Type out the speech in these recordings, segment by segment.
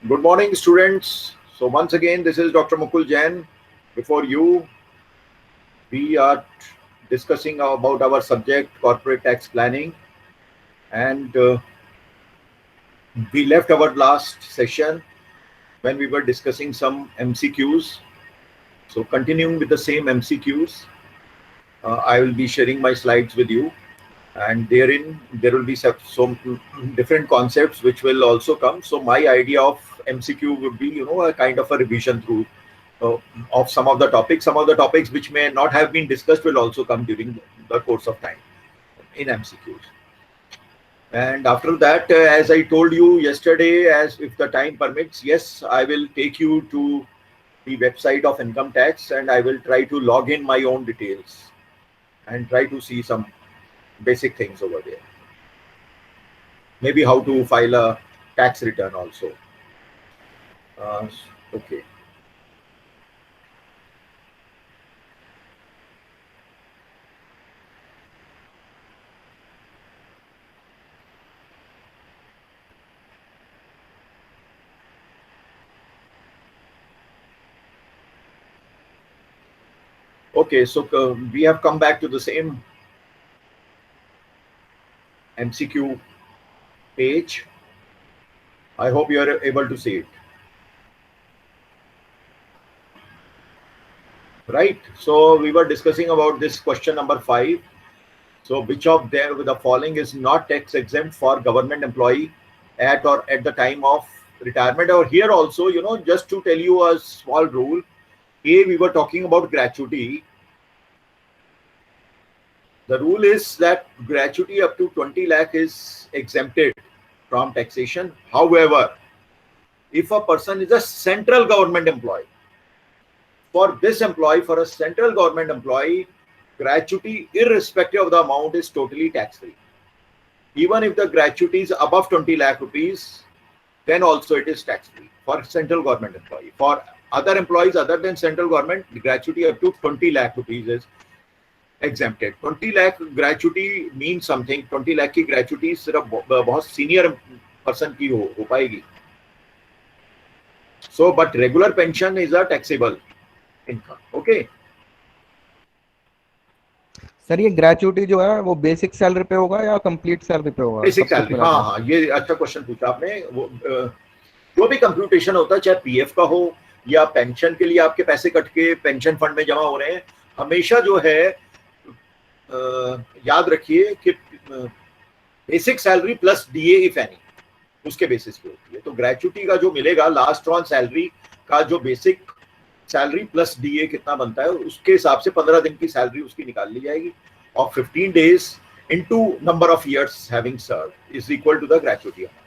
Good morning, students. So once again, this is Dr. Mukul Jain. Before you, we are discussing about our subject, corporate tax planning, and we left our last session when we were discussing some MCQs. So continuing with the same MCQs, I will be sharing my slides with you, and therein there will be some different concepts which will also come. So my idea of MCQ would be, a kind of a revision through uh, of some of the topics. Some of the topics which may not have been discussed will also come during the course of time in MCQs. And after that, as I told you yesterday, as if the time permits, yes, I will take you to the website of income tax and I will try to log in my own details and try to see some basic things over there. Maybe how to file a tax return also. Okay. Okay, so we have come back to the same MCQ page. I hope you are able to see it. Right. So we were discussing about this question number 5. So which of them the following is not tax exempt for government employee at or at the time of retirement? Or here also, just to tell you a small rule. A, we were talking about gratuity. The rule is that gratuity up to 20 lakh is exempted from taxation. However, if a person is a central government employee, for this employee, for a central government employee, gratuity, irrespective of the amount, is totally tax-free. Even if the gratuity is above 20 lakh rupees, then also it is tax-free for central government employee. For other employees other than central government, the gratuity up to 20 lakh rupees is exempted. 20 lakh gratuity means something. 20 lakh की gratuity सिर्फ बहुत senior person की हो पाएगी. So, but regular pension is a taxable income. Okay. Sir ये gratuity जो है वो बेसिक सैलरी पे होगा या कंप्लीट सैलरी पे होगा? बेसिक सैलरी, हाँ हाँ, ये अच्छा क्वेश्चन पूछा आपने. वो जो भी कंप्यूटेशन होता है, चाहे पीएफ का हो या पेंशन के लिए आपके पैसे कट के पेंशन फंड में जमा हो रहे हैं, हमेशा जो है याद रखिए कि basic salary plus DA if any, उसके बेसिस पे होती है. तो ग्रेचुइटी का जो मिलेगा लास्ट ऑन सैलरी का जो बेसिक सैलरी प्लस डीए कितना बनता है, उसके हिसाब से 15 दिन की सैलरी उसकी निकाल ली जाएगी और 15 days into number of years having served is equal to the gratuity amount.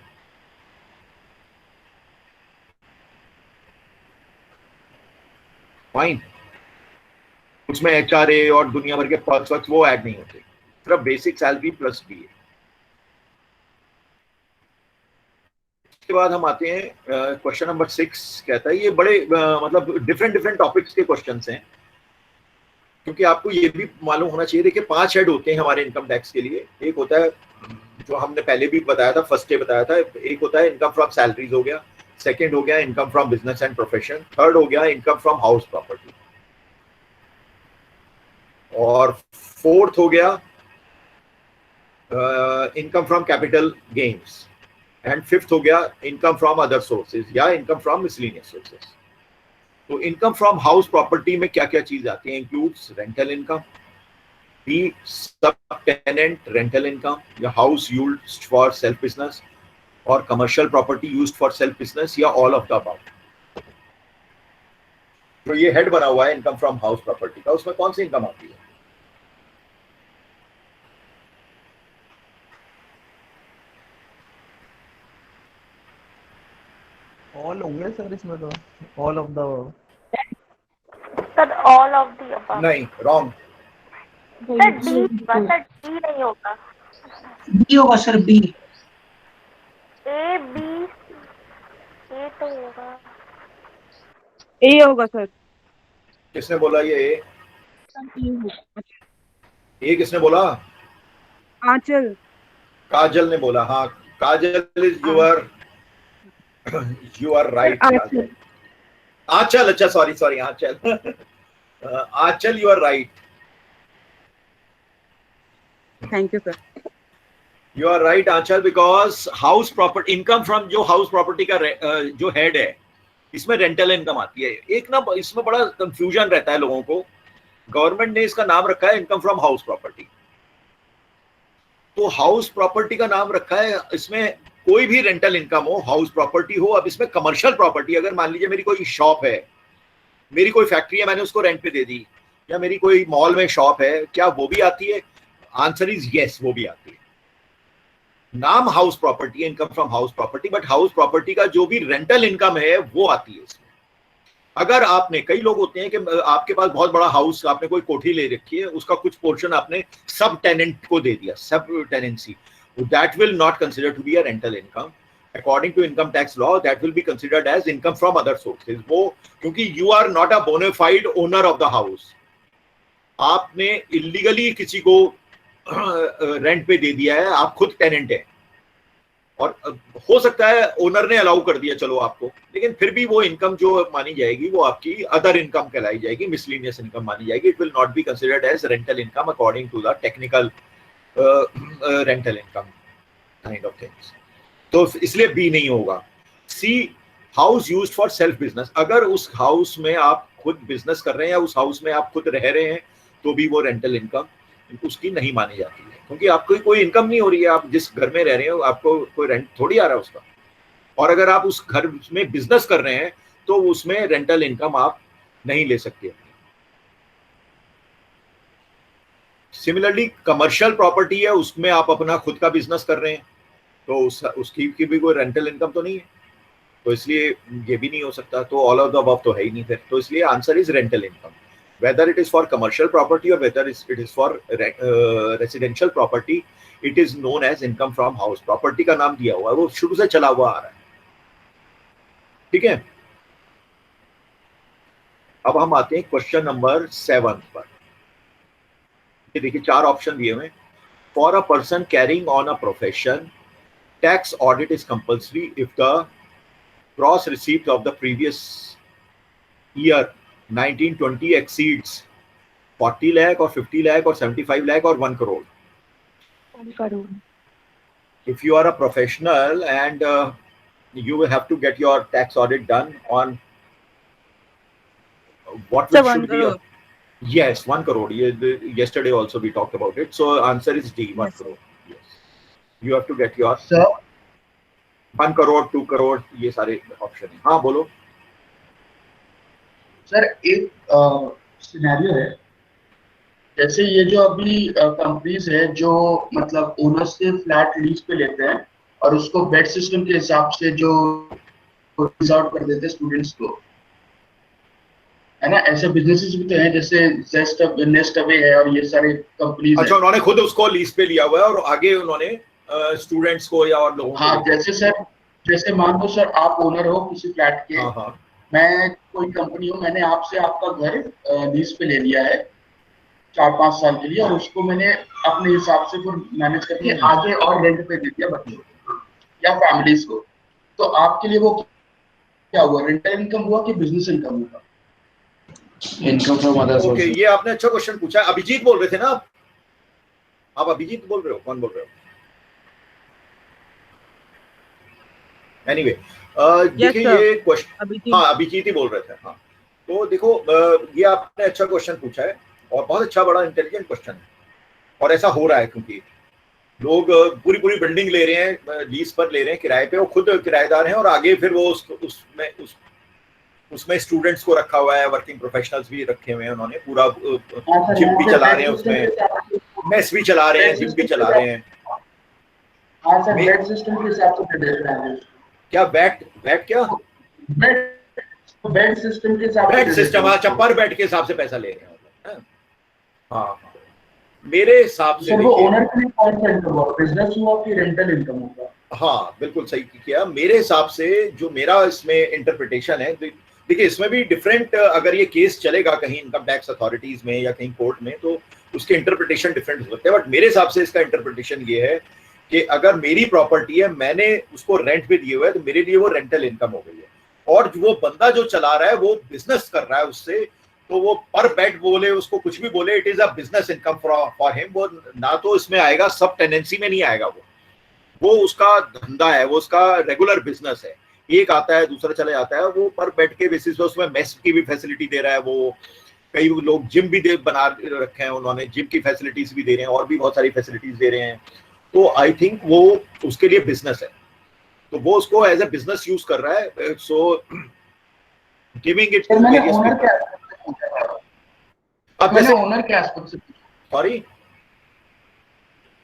Fine. उसमें एचआरए और दुनिया भर के पर्क्स वर्क्स वो ऐड नहीं होते, सिर्फ बेसिक सैलरी प्लस डीए. के बाद हम आते हैं क्वेश्चन नंबर 6. कहता है, ये बड़े मतलब डिफरेंट टॉपिक्स के क्वेश्चंस हैं, क्योंकि आपको ये भी मालूम होना चाहिए. देखिए 5 हेड होते हैं हमारे इनकम टैक्स के लिए. एक होता है जो हमने पहले भी बताया था, फर्स्ट डे बताया था. एक होता है इनकम फ्रॉम सैलरीज हो गया, सेकेंड हो गया income from business and profession, third हो गया इनकम फ्रॉम हाउस प्रॉपर्टी, और फोर्थ हो गया income from capital gains, and fifth हो गया इनकम फ्रॉम अदर सोर्सेज या इनकम फ्रॉम मिसलेनियस सोर्सेज. तो इनकम फ्रॉम हाउस प्रॉपर्टी में क्या क्या चीज आती है? Includes rental income, B sub tenant rental income, या house used for self business, और commercial property used for self business, या ऑल ऑफ द अबव. तो ये हेड बना हुआ है इनकम फ्रॉम हाउस प्रॉपर्टी का, उसमें कौन सी इनकम आती है? ऑल होंगे सर इसमें तो, all of the, sir all of the above नहीं, रॉन्ग. सर डी नहीं होगा, बी होगा सर, बी. ए बी ए तो होगा, ए होगा सर. किसने बोला ये ए किसने बोला? आंचल. काजल ने बोला. हाँ, Kajal is your You are right. Achal. Achal, अच्छा, sorry, Achal. Achal, you are right. Thank you, sir. You are right, Achal, because house property income from जो house property का जो head है, इसमें रेंटल इनकम आती है। एक ना इसमें बड़ा कंफ्यूजन रहता है लोगों को। गवर्नमेंट ने इसका नाम रखा है इनकम फ्रॉम हाउस प्रॉपर्टी। तो हाउस प्रॉपर्टी का नाम रखा है, इसमें कोई भी रेंटल इनकम हो, हाउस प्रॉपर्टी हो। अब इसमें कमर्शियल प्रॉपर्टी, अगर मान लीजिए मेरी कोई शॉप है, मेरी कोई फैक्ट्री है, मैंने उसको रेंट पे दे दी, या मेरी कोई मॉल में शॉप है, क्या वो भी आती है? आंसर इज यस, वो भी आती है। नाम हाउस प्रॉपर्टी है, income from house property, but house property का जो भी रेंटल इनकम है वो आती है इसमें। अगर आपने, कई लोग होते हैं कि आपके पास बहुत बड़ा हाउस, आपने कोई कोठी ले रखी है, उसका कुछ पोर्शन आपने सब टेनेंट को दे दिया, sub tenancy, that will not consider to be a rental income. According to income tax law that will be considered as income from other sources. वो क्योंकि you are not a bona fide owner of the house, आपने illegally किसी को rent पे दे दिया है, आप खुद टेनेंट है, और हो सकता है ओनर ने अलाउ कर दिया चलो आपको, लेकिन फिर भी वो इनकम जो मानी जाएगी वो आपकी अदर इनकम कहलाई जाएगी, मिसलेनियस इनकम मानी जाएगी। It will not be considered as rental income according to the technical rental income kind of things. तो इसलिए बी नहीं होगा। C, house used for self business, अगर उस हाउस में आप खुद बिजनेस कर रहे हैं या उस हाउस में आप खुद रह रहे हैं तो भी वो रेंटल इनकम उसकी नहीं मानी जाती है, क्योंकि आपको कोई इनकम नहीं हो रही है। आप जिस घर में रह रहे हो आपको कोई रेंट थोड़ी आ रहा है उसका, और अगर आप उस घर में बिजनेस कर रहे हैं तो उसमें रेंटल इनकम आप नहीं ले सकते। सिमिलरली कमर्शियल प्रॉपर्टी है, उसमें आप अपना खुद का बिजनेस कर रहे हैं तो उसकी भी कोई रेंटल इनकम तो नहीं है, तो इसलिए ये भी नहीं हो सकता। तो ऑल ऑफ द अबव तो है ही नहीं फिर। तो इसलिए answer is rental income, whether it is for commercial property or whether it is for residential property, it is known as income from house property का नाम दिया हुआ है, वो शुरू से चला हुआ आ रहा है। ठीक है, अब हम आते हैं क्वेश्चन नंबर 7 पर। ये देखिए 4 ऑप्शन दिए हुए। For a person carrying on a profession, tax audit is compulsory if the gross receipt of the previous year 1920 exceeds 40 lakh or 50 lakh or 75 lakh or 1 crore. 1 crore. If you are a professional and you will have to get your tax audit done on what So should 1 be crore. yes, 1 crore. Yesterday also we talked about it. So answer is D, 1 Yes. crore. Yes. You have to get your sir 1 crore, 2 crore, ये सारे option है। हाँ बोलो। Sir एक scenario है, जैसे ये जो अभी कंपनीज है जो मतलब ओनर से फ्लैट लीज पे लेते हैं और उसको बेड सिस्टम के हिसाब से जो लीज आउट कर देते हैं स्टूडेंट्स को, है ना। ऐसे बिजनेसेस भी तो हैं, जैसे नेस्ट अवे है और ये सारे कंपनीज। अच्छा, उन्होंने खुद उसको लीज पे लिया हुआ है और आगे उन्होंने स्टूडेंट्स को या और लोगों हाँ, जैसे सर, जैसे मान लो सर आप ओनर हो किसी फ्लैट के, हाँ हाँ मैं कोई कंपनी हूँ, मैंने आपसे आपका घर लीज पे ले लिया है 4-5 साल के लिए, और उसको मैंने अपने हिसाब से फिर मैनेज करके आगे और रेंट पे दे दिया बच्चों को या फैमिलीज को। तो आपके लिए वो क्या हुआ, रेंटल इनकम हुआ कि बिजनेस इनकम हुआ? Income from other okay, sources. ये आपने अच्छा क्वेश्चन पूछा। अभिजीत बोल रहे थे ना आप अभिजीत बोल रहे हो? कौन बोल रहे हो? एनीवे, देखिए sir. ये क्वेश्चन, अभिजीत। हाँ अभिजीत ही बोल रहे थे। हाँ, तो देखो ये आपने अच्छा क्वेश्चन पूछा है और बहुत अच्छा, बड़ा इंटेलिजेंट क्वेश्चन है, और ऐसा हो रहा है क्योंकि लोग पूरी पूरी बिल्डिंग ले रहे हैं, लीज पर ले रहे हैं, किराए पे, वो खुद किराएदार हैं, और आगे फिर वो उसमें स्टूडेंट्स को रखा हुआ है, वर्किंग प्रोफेशनल्स भी रखे हुए हैं उन्होंने, पूरा जिम भी चला रहे हैं उसमें, मेस भी चला रहे हैं, जिम भी चला रहे हैं। हाँ सर, बेड सिस्टम के हिसाब से दे रहे हैं। क्या बैट क्या बेड सिस्टम के हिसाब से, बेड सिस्टम, अच्छा, पर बेड के हिसाब से पैसा ले रहे हैं मतलब। हाँ, मेरे हिसाब से सर वो ओनर के लिए कौन सा इनकम हुआ, बिजनेस हुआ कि रेंटल इनकम हुआ? हाँ बिल्कुल सही किया। मेरे हिसाब से जो मेरा इसमें इंटरप्रिटेशन है, देखिए इसमें भी डिफरेंट, अगर ये केस चलेगा कहीं इनकम टैक्स अथॉरिटीज में या कहीं कोर्ट में, तो उसके इंटरप्रिटेशन डिफरेंट हो सकते हैं, बट मेरे हिसाब से इसका इंटरप्रिटेशन ये है कि अगर मेरी प्रॉपर्टी है, मैंने उसको रेंट पे दिए हुए है, तो मेरे लिए वो रेंटल इनकम हो गई है। और वो बंदा जो चला रहा है वो बिजनेस कर रहा है उससे, तो वो पर बेड बोले उसको कुछ भी बोले, it is a business income for him. वो ना तो इसमें आएगा, सब टेनेंसी में नहीं आएगा, वो उसका धंधा है, वो उसका रेगुलर बिजनेस है। एक आता है दूसरा चला जाता है, वो पर बेड के बेसिस पे उसमें मेस की भी फैसिलिटी दे रहा है। वो कई लोग जिम भी बना रखे हैं उन्होंने, जिम की फैसिलिटीज भी दे रहे हैं और भी बहुत सारी फैसिलिटीज दे रहे हैं। तो आई थिंक वो उसके लिए बिजनेस है, तो वो उसको एज ए बिजनेस यूज कर रहा है। सो गिविंग इट, मैंने ओनर के एस्पेक्ट से सॉरी,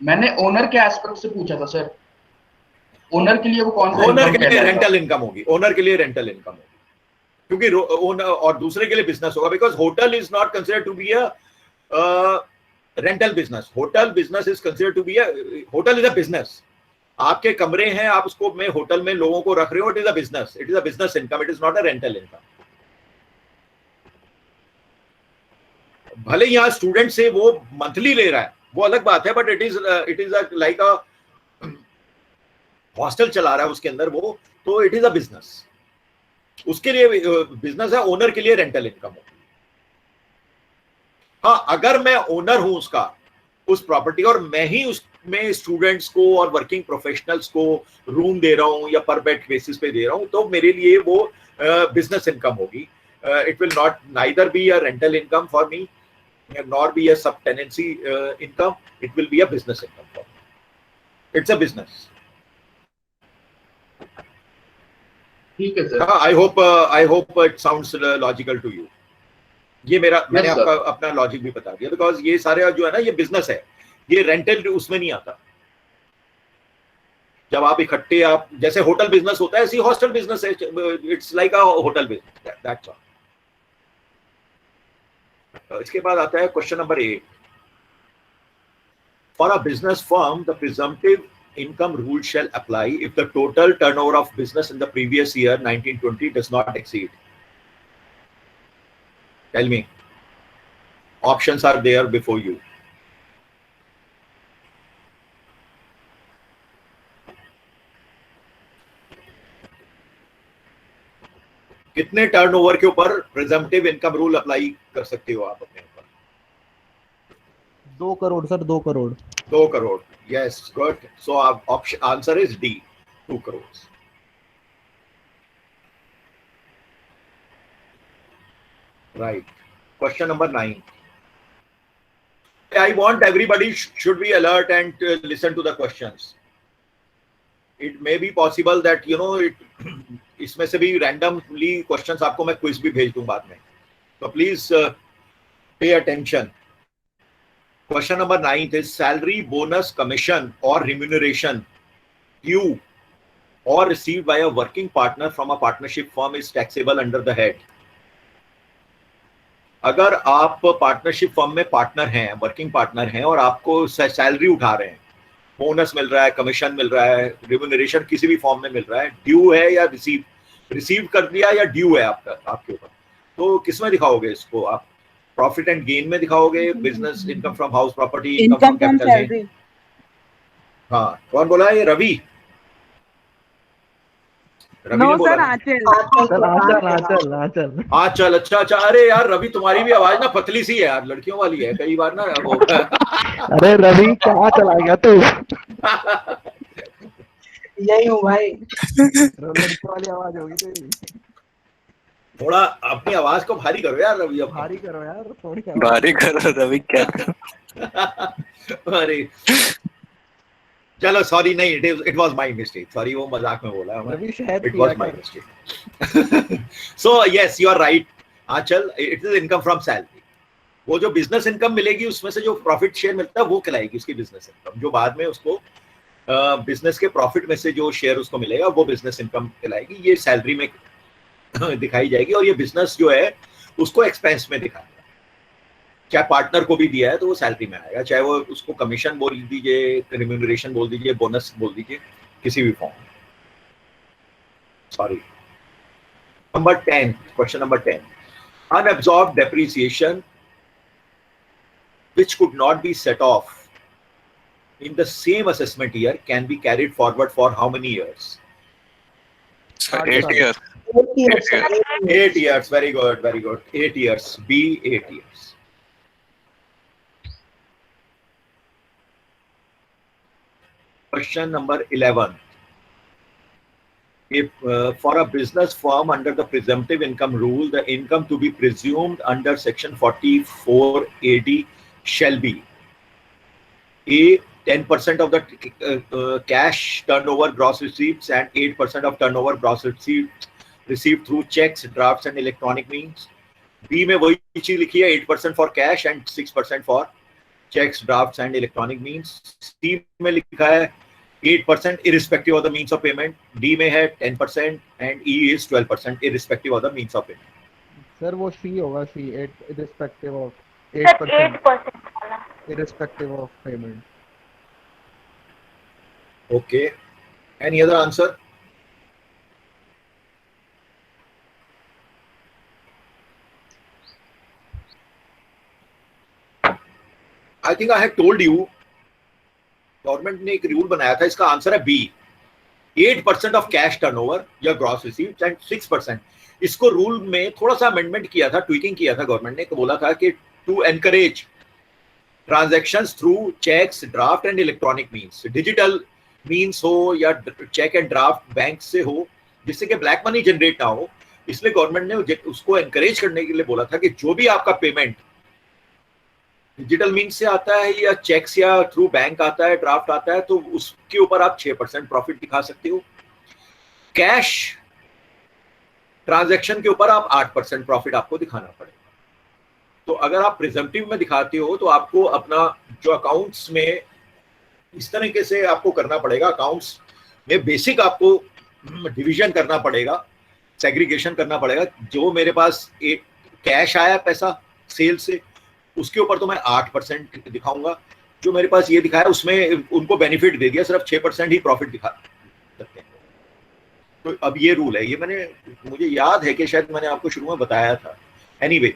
मैंने ओनर के एस्पेक्ट से पूछा था सर। ओनर के लिए वो कौन सा ओनर के लिए रेंटल इनकम होगी, ओनर के लिए रेंटल इनकम होगी, क्योंकि ओनर और दूसरे के लिए बिजनेस होगा। Because hotel is not considered to be a rental business. Hotel business is considered to be hotel is a business. आपके कमरे हैं, आप उसको में होटल में लोगों को रख रहे हो, it is a business, it is a business income, it is not a rental income. भले यहाँ स्टूडेंट से वो मंथली ले रहा है, वो अलग बात है, but it is like a hostel चला रहा है उसके अंदर वो, तो इट इज अ बिजनेस, उसके लिए बिजनेस है। ओनर के लिए रेंटल इनकम हो। हाँ, अगर मैं ओनर हूं उसका, उस प्रॉपर्टी, और मैं ही उसमें स्टूडेंट्स को और वर्किंग प्रोफेशनल्स को रूम दे रहा हूं या पर बेड बेसिस पे दे रहा हूं, तो मेरे लिए वो बिजनेस इनकम होगी। It will not neither be a rental income for me nor be a subtenancy income, it will be a business income for me. It's a business. ठीक है sir. I hope it sounds logical to you. ये मैंने आपका अपना logic भी बता दिया, because ये सारे जो है ना, ये बिजनेस है, ये रेंटल उसमें नहीं आता। जब आप इकट्ठे, आप जैसे होटल बिजनेस होता है, ऐसी हॉस्टल बिजनेस है, it's like a hotel business, that's all. इसके बाद आता है question number 8। For a business firm the presumptive income rule shall apply if the total turnover of business in the previous year 1920 does not exceed. Tell me. Options are there before you. कितने turnover के ऊपर presumptive income rule apply कर सकते हो आप अपने ऊपर? 2 crore sir, 2 crore. 2 crore, yes, good. So option answer is D, 2 crores. Right. Question number 9. I want everybody should be alert and listen to the questions. It may be possible that इसमें से भी randomly questions आपको मैं quiz भी भेज दूं बाद में, तो please pay attention. Question number 9 is salary, bonus, commission or remuneration due or received by a working partner from a partnership firm is taxable under the head. अगर आप पार्टनरशिप फर्म में पार्टनर हैं, वर्किंग पार्टनर हैं, और आपको salary उठा रहे हैं, बोनस मिल रहा है, कमीशन मिल रहा है, रिम्यूनरेशन किसी भी फॉर्म में मिल रहा है, ड्यू है या रिसीव कर दिया या ड्यू है आपके ऊपर, तो किस में दिखाओगे इसको आप? प्रॉफिट एंड गेन में दिखाओगे, business income from house property, income from capital gain? हाँ, कौन बोला? ये रवि ने बोला। आंचल, अच्छा। अरे यार रवि, तुम्हारी भी आवाज ना पतली सी है यार, लड़कियों वाली है कई बार ना वो। अरे रवि कहाँ चला गया तू? यही हूँ भाई। लड़कियों वाली आवाज होगी तेरी। थोड़ा अपनी आवाज को भारी करो यार रवि, अब भारी करो यार, थोड़ी भारी करो रवि, क्या? अरे चलो, सॉरी, नहीं, it was my mistake, sorry, वो मजाक में बोला रवि, शायद it was my mistake. So yes, you are right Aanchal, it is income from salary. वो जो बिजनेस इनकम मिलेगी उसमें से जो प्रॉफिट शेयर मिलता है वो कहलाएगी उसकी बिजनेस इनकम, जो बाद में उसको बिजनेस के प्रॉफिट में से जो शेयर उसको मिलेगा वो बिजनेस इनकम कहलाएगी। ये सैलरी में दिखाई जाएगी, और ये बिजनेस जो है उसको एक्सपेंस में दिखाएगा। चाहे पार्टनर को भी दिया है तो वो सैलरी में आएगा, चाहे वो उसको कमीशन बोल दीजिए, रिम्यूनरेशन बोल दीजिए, बोनस बोल दीजिए, किसी भी फॉर्म में। Sorry. Number 10, question number 10, unabsorbed depreciation which could not be set off in the same assessment year can be carried forward for how many years? Sir, 8 8 years. 8 years. 8 years. 8 years. Very good, very good. 8 years. B, 8 years. Question number 11. If for a business firm under the presumptive income rule, the income to be presumed under section 44 AD shall be A, 10% of the cash turnover gross receipts and 8% of turnover gross receipts received through checks, drafts and electronic means. B में वही चीज लिखी है 8% for cash and 6% for checks, drafts and electronic means. C में लिखा है 8% irrespective of the means of payment. D में है 10% and E is 12% irrespective of the means of payment. Sir वो सी होगा, सी 8 irrespective of सर 8% 8% वाला. irrespective of payment. Okay. Any other answer? I think I had told you, government ने एक rule बनाया था, इसका आंसर है बी, 8% ऑफ कैश टर्नओवर या ग्रॉस रिसीव्ड एंड 6%. इसको रूल में थोड़ा सा अमेंडमेंट किया था, ट्वीकिंग किया था गवर्नमेंट ने, तो बोला था कि to encourage transactions through cheques, draft and electronic means, digital means हो या चेक एंड ड्राफ्ट बैंक से हो, जिससे कि ब्लैक मनी जनरेट ना हो. इसलिए गवर्नमेंट ने उसको एनकरेज करने के लिए बोला था कि जो भी आपका पेमेंट डिजिटल मीन से आता है या चेक्स या थ्रू बैंक आता है, ड्राफ्ट आता है, तो उसके ऊपर आप 6% प्रॉफिट दिखा सकते हो. कैश ट्रांजैक्शन के ऊपर आप 8% प्रॉफिट आपको दिखाना पड़ेगा. तो अगर आप प्रिजम्पटिव में दिखाते हो तो आपको अपना जो अकाउंट्स में इस तरीके से आपको करना पड़ेगा. अकाउंट्स में बेसिक आपको डिवीजन करना पड़ेगा, सेग्रीगेशन करना पड़ेगा. जो मेरे पास एक कैश आया पैसा सेल से, उसके ऊपर तो मैं 8% दिखाऊंगा. जो मेरे पास ये दिखाया उसमें उनको बेनिफिट दे दिया, सिर्फ 6% ही प्रॉफिट दिखा सकते हैं. तो अब ये रूल है, ये मुझे याद है कि शायद मैंने आपको शुरू में बताया था. एनीवे,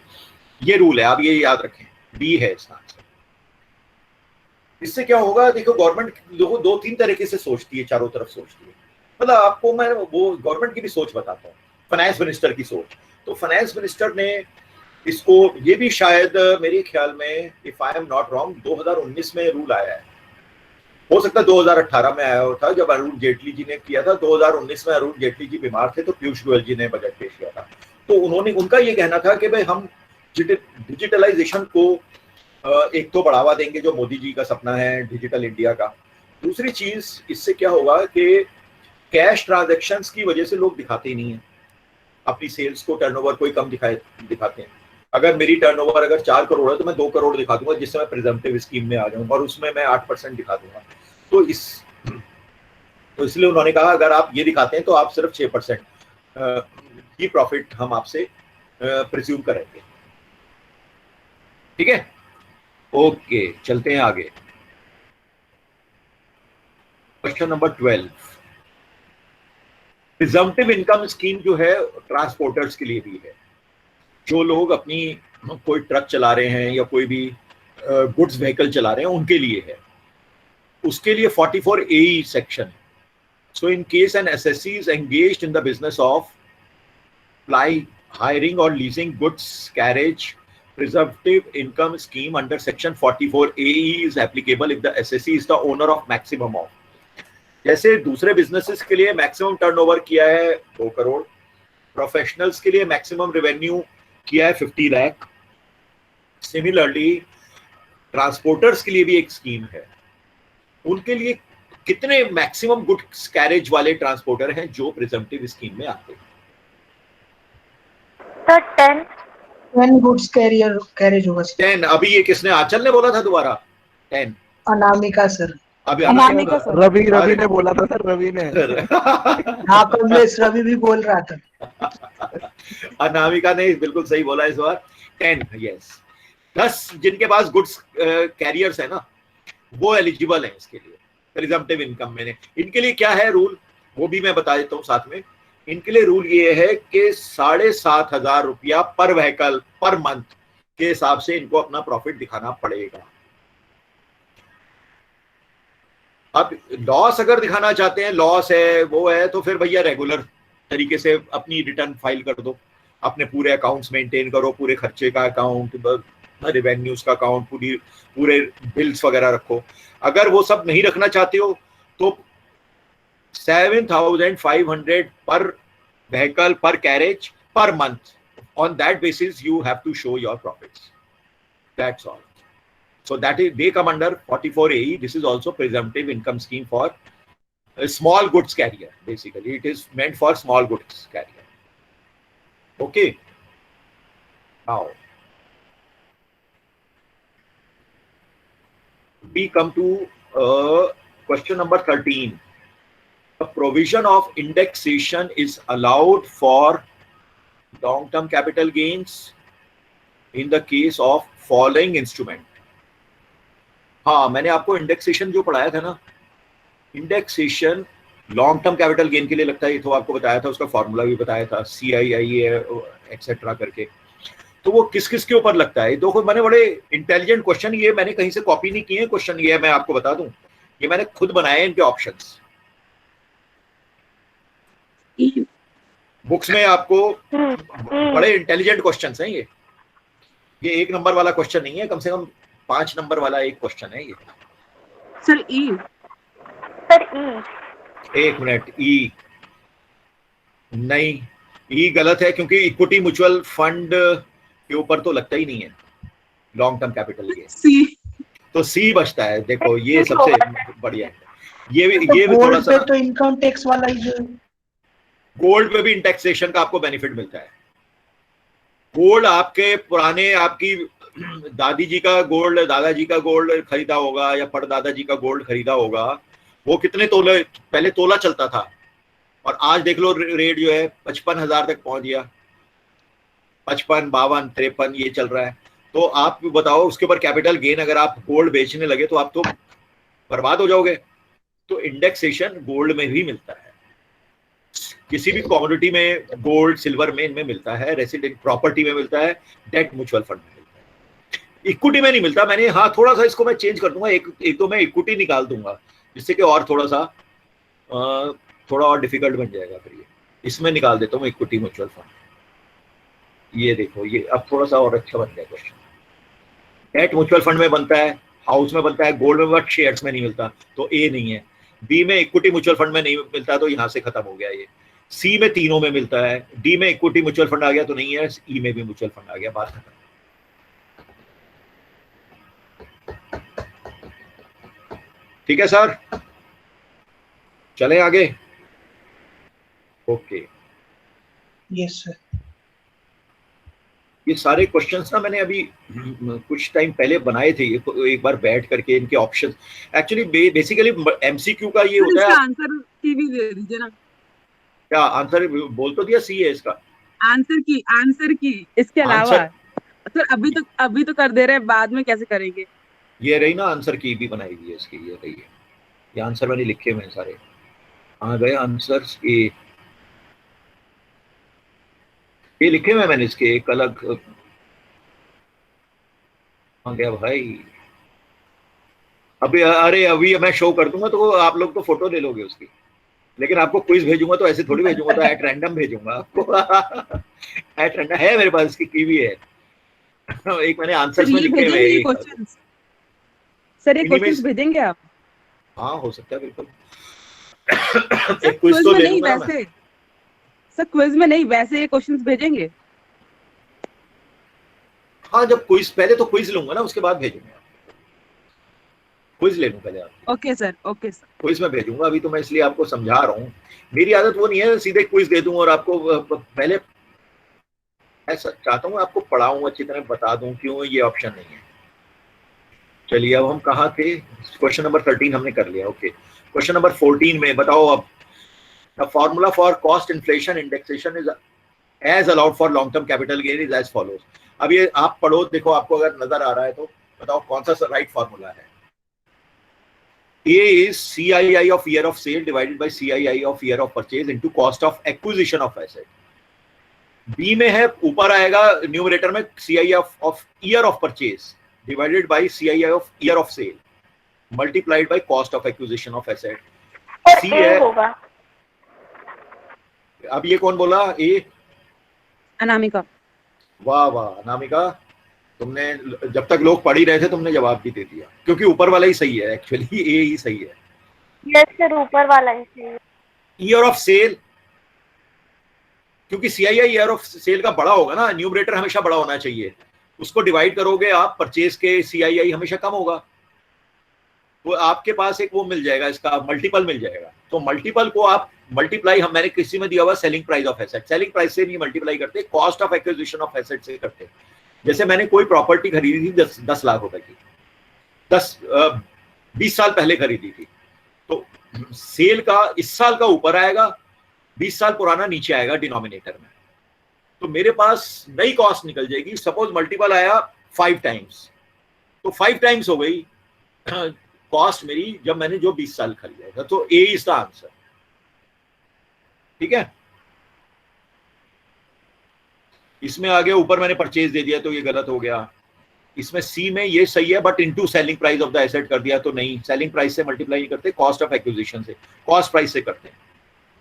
ये रूल है, आप ये याद रखें. बी है इसका आंसर. इससे क्या होगा, देखो गवर्नमेंट दो तीन तरीके से सोचती है, चारों तरफ सोचती है. मतलब आपको मैं वो गवर्नमेंट की भी सोच बताता हूँ, फाइनेंस मिनिस्टर की सोच. तो फाइनेंस मिनिस्टर ने इसको, ये भी शायद मेरे ख्याल में, if I am not wrong, 2019 में रूल आया है. हो सकता है 2018 में आया था जब अरुण जेटली जी ने किया था. 2019 में अरुण जेटली जी बीमार थे तो पीयूष गोयल जी ने बजट पेश किया था. तो उनका ये कहना था कि भाई हम डिजिटलाइजेशन को एक तो बढ़ावा देंगे, जो मोदी जी का सपना है डिजिटल इंडिया का. दूसरी चीज, इससे क्या होगा कि कैश ट्रांजैक्शंस की वजह से लोग दिखाते ही नहीं है अपनी सेल्स को, टर्नओवर कोई कम दिखाते हैं. अगर मेरी टर्नओवर अगर 4 करोड़ है तो मैं 2 करोड़ दिखा दूंगा, जिससे मैं प्रिजम्पटिव स्कीम में आ जाऊंगा और उसमें मैं 8% दिखा दूंगा. तो इसलिए उन्होंने कहा अगर आप ये दिखाते हैं तो आप सिर्फ 6% ही प्रॉफिट हम आपसे प्रिज्यूम करेंगे. ठीक है, ओके, चलते हैं आगे. Question number 12. Presumptive income scheme जो है ट्रांसपोर्टर्स के लिए भी है. जो लोग अपनी कोई ट्रक चला रहे हैं या कोई भी गुड्स व्हीकल चला रहे हैं, उनके लिए है. उसके लिए 44 AE section. So in case an assessee is engaged in the business of plying hiring और leasing goods carriage, presumptive income scheme under section 44 AE is applicable if the assessee is the owner of maximum of. जैसे दूसरे businesses के लिए maximum turnover किया है 2 crore, professionals के लिए maximum revenue किया है 50 लाख. सिमिलरली ट्रांसपोर्टर्स के लिए भी एक स्कीम है. उनके लिए कितने मैक्सिमम गुड्स कैरेज वाले ट्रांसपोर्टर हैं जो प्रिजम्पटिव स्कीम में आते हैं? सर 10 गुड्स कैरेज होगा. 10. अभी ये किसने, आंचल ने बोला था दोबारा 10? अनामिका सर. अभी अनामिका सर. रवि ने बोला था सर, रवि ने. हाँ, कमलेश रवि भी बोल रहा था. अनामिका ने बिल्कुल सही बोला इस बार. 10, यस. 10 जिनके पास गुड्स कैरियर्स है ना, वो एलिजिबल है इसके लिए प्रिजम्पटिव इनकम में. इनके लिए क्या है रूल, वो भी मैं बता देता हूँ साथ में. इनके लिए रूल ये है कि 7,500 रुपया पर व्हीकल पर मंथ के हिसाब से इनको अपना प्रॉफिट दिखाना पड़ेगा. अब लॉस अगर दिखाना चाहते हैं, लॉस है वो है, तो फिर भैया रेगुलर तरीके से अपनी रिटर्न फाइल कर दो, अपने पूरे अकाउंट्स मेंटेन करो, पूरे खर्चे का अकाउंट, रेवेन्यूज का अकाउंट, पूरे बिल्स वगैरह रखो। अगर वो सब नहीं रखना चाहते हो तो 7,500 पर व्हीकल पर carriage per month, on that basis you have to show your profits, that's all. So that is, they come under 44AE. This is also presumptive income scheme for a small goods carrier. Basically it is meant for small goods carrier. Okay, now we come to question number 13. The provision of indexation is allowed for long-term capital gains in the case of following instrument. हाँ, मैंने आपको indexation जो पढ़ाया था ना, indexation long term capital gain के लिए लगता है, ये तो आपको बताया था, उसका फॉर्मूला भी बताया था, CII एक्सेट्रा करके। तो वो किस किस के ऊपर लगता है, देखो मैंने बड़े इंटेलिजेंट क्वेश्चन, ये मैंने कहीं से कॉपी नहीं किए क्वेश्चन, ये मैं आपको बता दूं, ये मैंने खुद बनाए इनके ऑप्शंस। बुक्स में आपको बड़े इंटेलिजेंट क्वेश्चंस हैं ये 1 नंबर वाला क्वेश्चन नहीं है, कम से कम 5 नंबर वाला एक क्वेश्चन है ये। सर ई एक मिनट, ई नहीं, ई गलत है, क्योंकि इक्विटी म्यूचुअल फंड के ऊपर तो लगता ही नहीं है लॉन्ग टर्म कैपिटल के, सी, तो सी बचता है। देखो ये सबसे बढ़िया है, ये भी थोड़ा सा, तो इनकम टैक्स वाला ही जो गोल्ड पे भी इंडेक्सेशन का आपको बेनिफिट मिलता है। गोल्ड आपके पुराने, आपकी दादी जी का गोल्ड, दादाजी का गोल्ड खरीदा होगा या परदादा जी का गोल्ड खरीदा होगा, वो कितने तोले पहले तोला चलता था, और आज देख लो रेट जो है 55,000 तक पहुंच गया, 55, 52, 53 ये चल रहा है। तो आप बताओ उसके ऊपर कैपिटल गेन अगर आप गोल्ड बेचने लगे तो आप तो बर्बाद हो जाओगे। तो इंडेक्सेशन गोल्ड में भी मिलता है, किसी भी कमोडिटी में, गोल्ड सिल्वर में इनमें मिलता है, रेसिडेंट प्रॉपर्टी में मिलता है, डेट म्यूचुअल फंड में मिलता है, इक्विटी में नहीं मिलता। मैंने हाँ थोड़ा सा इसको मैं चेंज कर दूंगा, एक तो मैं इक्विटी निकाल दूंगा, जिससे कि और थोड़ा और डिफिकल्ट बन जाएगा। फिर ये इसमें निकाल देता हूँ इक्विटी म्यूचुअल फंड। ये देखो, ये अब थोड़ा सा और अच्छा बन गया क्वेश्चन। डेट म्यूचुअल फंड में बनता है, हाउस में बनता है, गोल्ड में, बट शेयर्स में नहीं मिलता, तो ए नहीं है। बी में इक्विटी म्यूचुअल फंड में नहीं मिलता, तो यहाँ से खत्म हो गया ये। सी में तीनों में मिलता है, डी में इक्विटी म्यूचुअल फंड आ गया तो नहीं है, ई में भी म्यूचुअल फंड आ गया, बात खत्म। ठीक है सर, चलें आगे। Okay, yes sir. ये सारे क्वेश्चंस ना मैंने अभी कुछ टाइम पहले बनाए थे, एक बार बैठ करके इनके ऑप्शंस। एक्चुअली बेसिकली एमसीक्यू का ये होता है, आंसर की भी दे दीजिए ना। क्या आंसर बोल तो दिया, सी है इसका आंसर की इसके अलावा सर अभी तो कर दे रहे हैं, बाद में कैसे करेंगे? ये रही ना आंसर की भी बनाई हुई है इसकी, ये रही है, ये आंसर मैंने लिखे हुए सारे। आ गए आंसर्स, ये लिखे हुए मैंने इसके, एक अलग आ गया भाई। अभी मैं शो कर दूंगा तो आप लोग तो फोटो ले लोगे उसकी, लेकिन आपको क्विज भेजूंगा तो ऐसे थोड़ी भेजूंगा, तो एट रैंडम भेजूंगा आपको। एट रैंडम है मेरे पास, इसकी की भी है। एक मैंने आंसर्स में लिखे हुए क्वेश्चंस। सर ये क्वेश्चंस भेजेंगे आप? हाँ हो सकता है, बिल्कुल। एक क्विज तो ले लूंगा वैसे सर, क्विज में नहीं, वैसे ये क्वेश्चंस भेजेंगे? हाँ, जब क्विज, पहले तो क्विज लूंगा ना, उसके बाद भेजूंगा। क्विज ले लूं पहले आप। Okay sir, okay sir. Quiz में भेजूंगा, अभी तो मैं इसलिए आपको समझा रहा हूँ। मेरी आदत वो नहीं है सीधे क्विज दे दूं और आपको पहले, ऐसा चाहता हूँ आपको पढ़ाऊं, अच्छी तरह बता दूं क्यों ये ऑप्शन नहीं है। चलिए अब हम कहाँ थे? क्वेश्चन नंबर 13 हमने कर लिया। ओके, क्वेश्चन नंबर 14 में बताओ अब। The formula for cost inflation indexation is as allowed for long term capital gain is as follows. अब ये आप पढ़ो, देखो आपको अगर नजर आ रहा है तो बताओ कौन सा राइट फॉर्मूला है। A is CII of year of sale divided by CII of year of purchase into cost of acquisition of asset. B में है, ऊपर आएगा न्यूमरेटर में CII of year of purchase divided by CII of year of sale. Multiplied by cost of acquisition of asset. और सी ए है, होगा। अब ये कौन बोला? ए? अनामिका। वाह वाह अनामिका, तुमने जब तक लोग पढ़ ही रहे थे तुमने जवाब भी दे दिया, क्योंकि ऊपर वाला ही सही है, एक्चुअली ए ही सही है। यस सर, ऊपर वाला ही सही है। ईयर ऑफ सेल, क्योंकि सीआईआई ईयर ऑफ सेल का बड़ा होगा ना, न्यूमरेटर हमेशा बड़ा होना चाहिए, उसको डिवाइड करोगे आप परचेज के, सीआईआई हमेशा कम होगा, तो आपके पास एक वो मिल जाएगा, इसका मल्टीपल मिल जाएगा। तो मल्टीपल को आप मल्टीप्लाई, मैंने किसी में दिया हुआ selling price of asset, selling price से नहीं मल्टीप्लाई करते, cost of acquisition of asset से करते। जैसे मैंने कोई प्रॉपर्टी खरीदी थी 10 लाख रुपए की, 20 साल पहले खरीदी थी, तो सेल का इस साल का ऊपर आएगा, 20 साल पुराना नीचे आएगा डिनोमिनेटर में, तो मेरे पास नई कॉस्ट निकल जाएगी। सपोज मल्टीपल आया 5 टाइम्स, तो 5 टाइम्स हो गई कॉस्ट मेरी जब मैंने जो 20 साल खरीदा था, तो ए इज द आंसर। ठीक है, इसमें आगे ऊपर मैंने परचेज दे दिया तो ये गलत हो गया। इसमें सी में ये सही है, but into selling price of the asset कर दिया तो नहीं, सेलिंग प्राइस से मल्टीप्लाई नहीं करते, कॉस्ट ऑफ एक्विजिशन से, कॉस्ट प्राइस से करते हैं।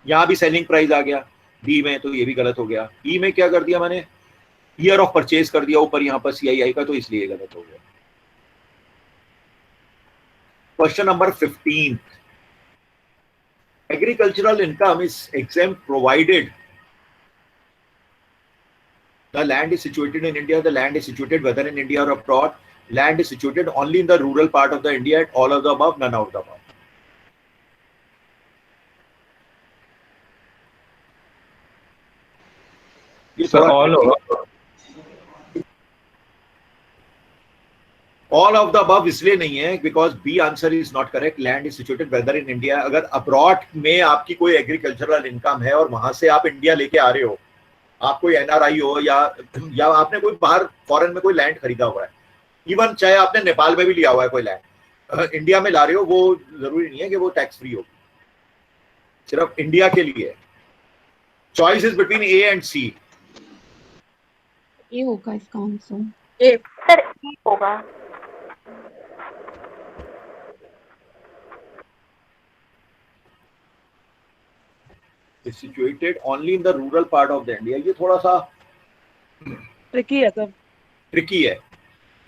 यहां भी सेलिंग प्राइस आ गया डी में, तो ये भी गलत हो गया। ई में क्या कर दिया मैंने? ईयर ऑफ परचेज कर दिया ऊपर यहां पर सीआईआई का, तो इसलिए गलत हो गया। Question number 15, agricultural income is exempt provided the land is situated in India, the land is situated whether in India or abroad, land is situated only in the rural part of the India, all of the above, none of the above. Sir, all over. All of the above इसलिए नहीं है, because B answer is not correct. Land is situated whether in India, अगर abroad में आपकी कोई agricultural income है और वहां से आप इंडिया लेके आ रहे हो, आप कोई एनआरआई हो या आपने कोई बाहर फॉरेन में कोई लैंड खरीदा हुआ है, इवन चाहे आपने नेपाल में भी लिया हुआ है कोई लैंड, इंडिया में ला रहे हो, वो जरूरी नहीं है कि वो टैक्स फ्री हो, सिर्फ इंडिया के लिए। Choice is between A and C. ये होगा इसका आंसर। ए सर ए होगा। is situated only in the rural part of the India, ये थोड़ा सा ट्रिकी है सर। ट्रिकी है,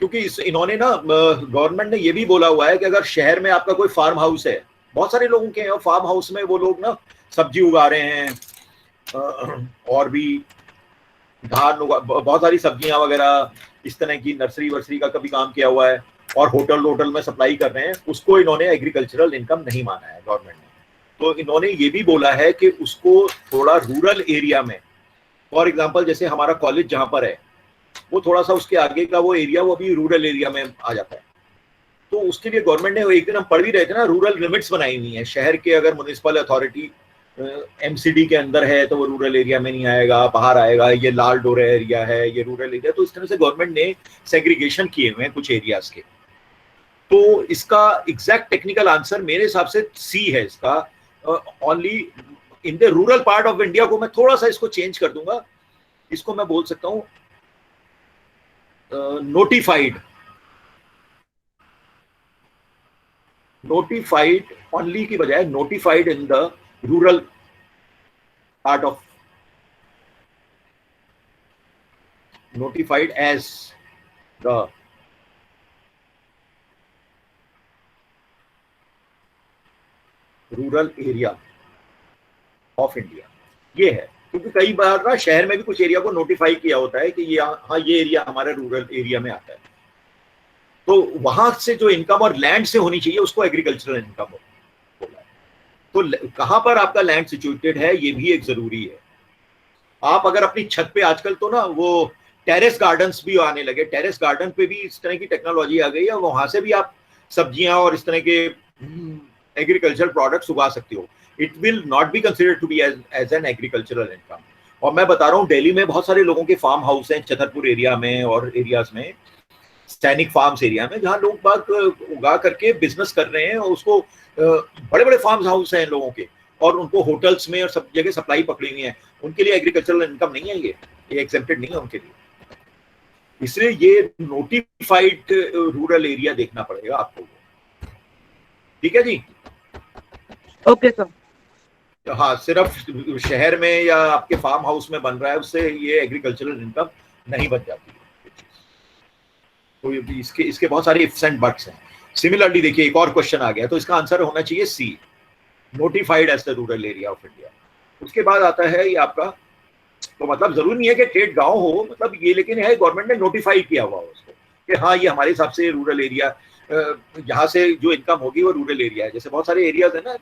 क्योंकि इन्होंने ना गवर्नमेंट ने ये भी बोला हुआ है कि अगर शहर में आपका कोई फार्म हाउस है, बहुत सारे लोगों के हैं फार्म हाउस में, वो लोग ना सब्जी उगा रहे हैं और भी धान बहुत सारी सब्जियां वगैरह इस तरह की, नर्सरी वर्सरी का कभी काम किया हुआ है, और होटल में सप्लाई कर रहे हैं, उसको इन्होंने एग्रीकल्चरल इनकम नहीं माना है गवर्नमेंट ने। तो इन्होंने ये भी बोला है कि उसको थोड़ा रूरल एरिया में, फॉर एग्जांपल जैसे हमारा कॉलेज जहां पर है, वो थोड़ा सा उसके आगे का वो एरिया वो भी रूरल एरिया में आ जाता है, तो उसके लिए गवर्नमेंट ने, एक दिन हम पढ़ भी रहे थे ना, रूरल लिमिट्स बनाई हुई है। शहर के अगर म्युनिसिपल अथॉरिटी एमसीडी के अंदर है तो वो रूरल एरिया में नहीं आएगा, बाहर आएगा, ये लाल डोरा एरिया है, ये रूरल एरिया। तो इस तरह से गवर्नमेंट ने सेग्रीगेशन किए हुए हैं कुछ एरियाज के। तो इसका एग्जैक्ट टेक्निकल आंसर मेरे हिसाब से सी है इसका, only in the rural part of India को मैं थोड़ा सा इसको चेंज कर दूंगा, इसको मैं बोल सकता हूं नोटिफाइड ओनली की बजाय notified in the rural part of, notified as the rural area of India, ये है। क्योंकि कई बार ना शहर में भी कुछ एरिया को नोटिफाई किया होता है कि ये हाँ ये एरिया हमारे रूरल एरिया में आता है, तो वहां से जो इनकम और लैंड से होनी चाहिए उसको एग्रीकल्चरल इनकम बोला है। तो कहां पर आपका लैंड सिचुएटेड है ये भी एक जरूरी है। आप अगर अपनी छत पे, आजकल तो ना वो टेरेस गार्डन्स भी आने लगे, टेरेस गार्डन पे भी इस तरह की टेक्नोलॉजी आ गई है, वहां से भी आप सब्जियां और इस तरह के एग्रीकल्चरल प्रोडक्ट्स उगा सकते हो। It will not be considered to be as an agricultural income. और मैं बता रहा हूँ दिल्ली में बहुत सारे लोगों के फार्म हाउस हैं, छतरपुर एरिया में और एरियाज में, सैनिक फार्म्स एरिया में, जहाँ लोग बाग उगा करके बिजनेस कर रहे हैं, और उसको बड़े बड़े फार्म हाउस हैं लोगों के, और उनको होटल्स में और सब जगह सप्लाई पकड़ी हुई है। उनके लिए एग्रीकल्चरल इनकम नहीं है, ये एग्जेम्प्टेड नहीं है उनके लिए। इसलिए ये नोटिफाइड रूरल एरिया देखना पड़ेगा आपको। ठीक है जी। Okay sir. तो हाँ, सिर्फ शहर में या आपके फार्म हाउस में बन रहा है उससे ये एग्रीकल्चरल इनकम नहीं बन जाती है। तो इसके बहुत सारे इफ्स एंड बट्स हैं। सिमिलरली देखिए एक और क्वेश्चन आ गया, तो इसका आंसर होना चाहिए C, notified as the rural area of India. उसके बाद आता है ये आपका, तो मतलब जरूरी नहीं है कि ठेठ गांव हो, मतलब ये लेकिन है गवर्नमेंट ने नोटिफाई किया हुआ उसको कि हाँ ये हमारे हिसाब से रूरल एरिया, यहाँ से जो इनकम होगी वो रूरल एरिया है। जैसे बहुत सारे एरियाज है ना,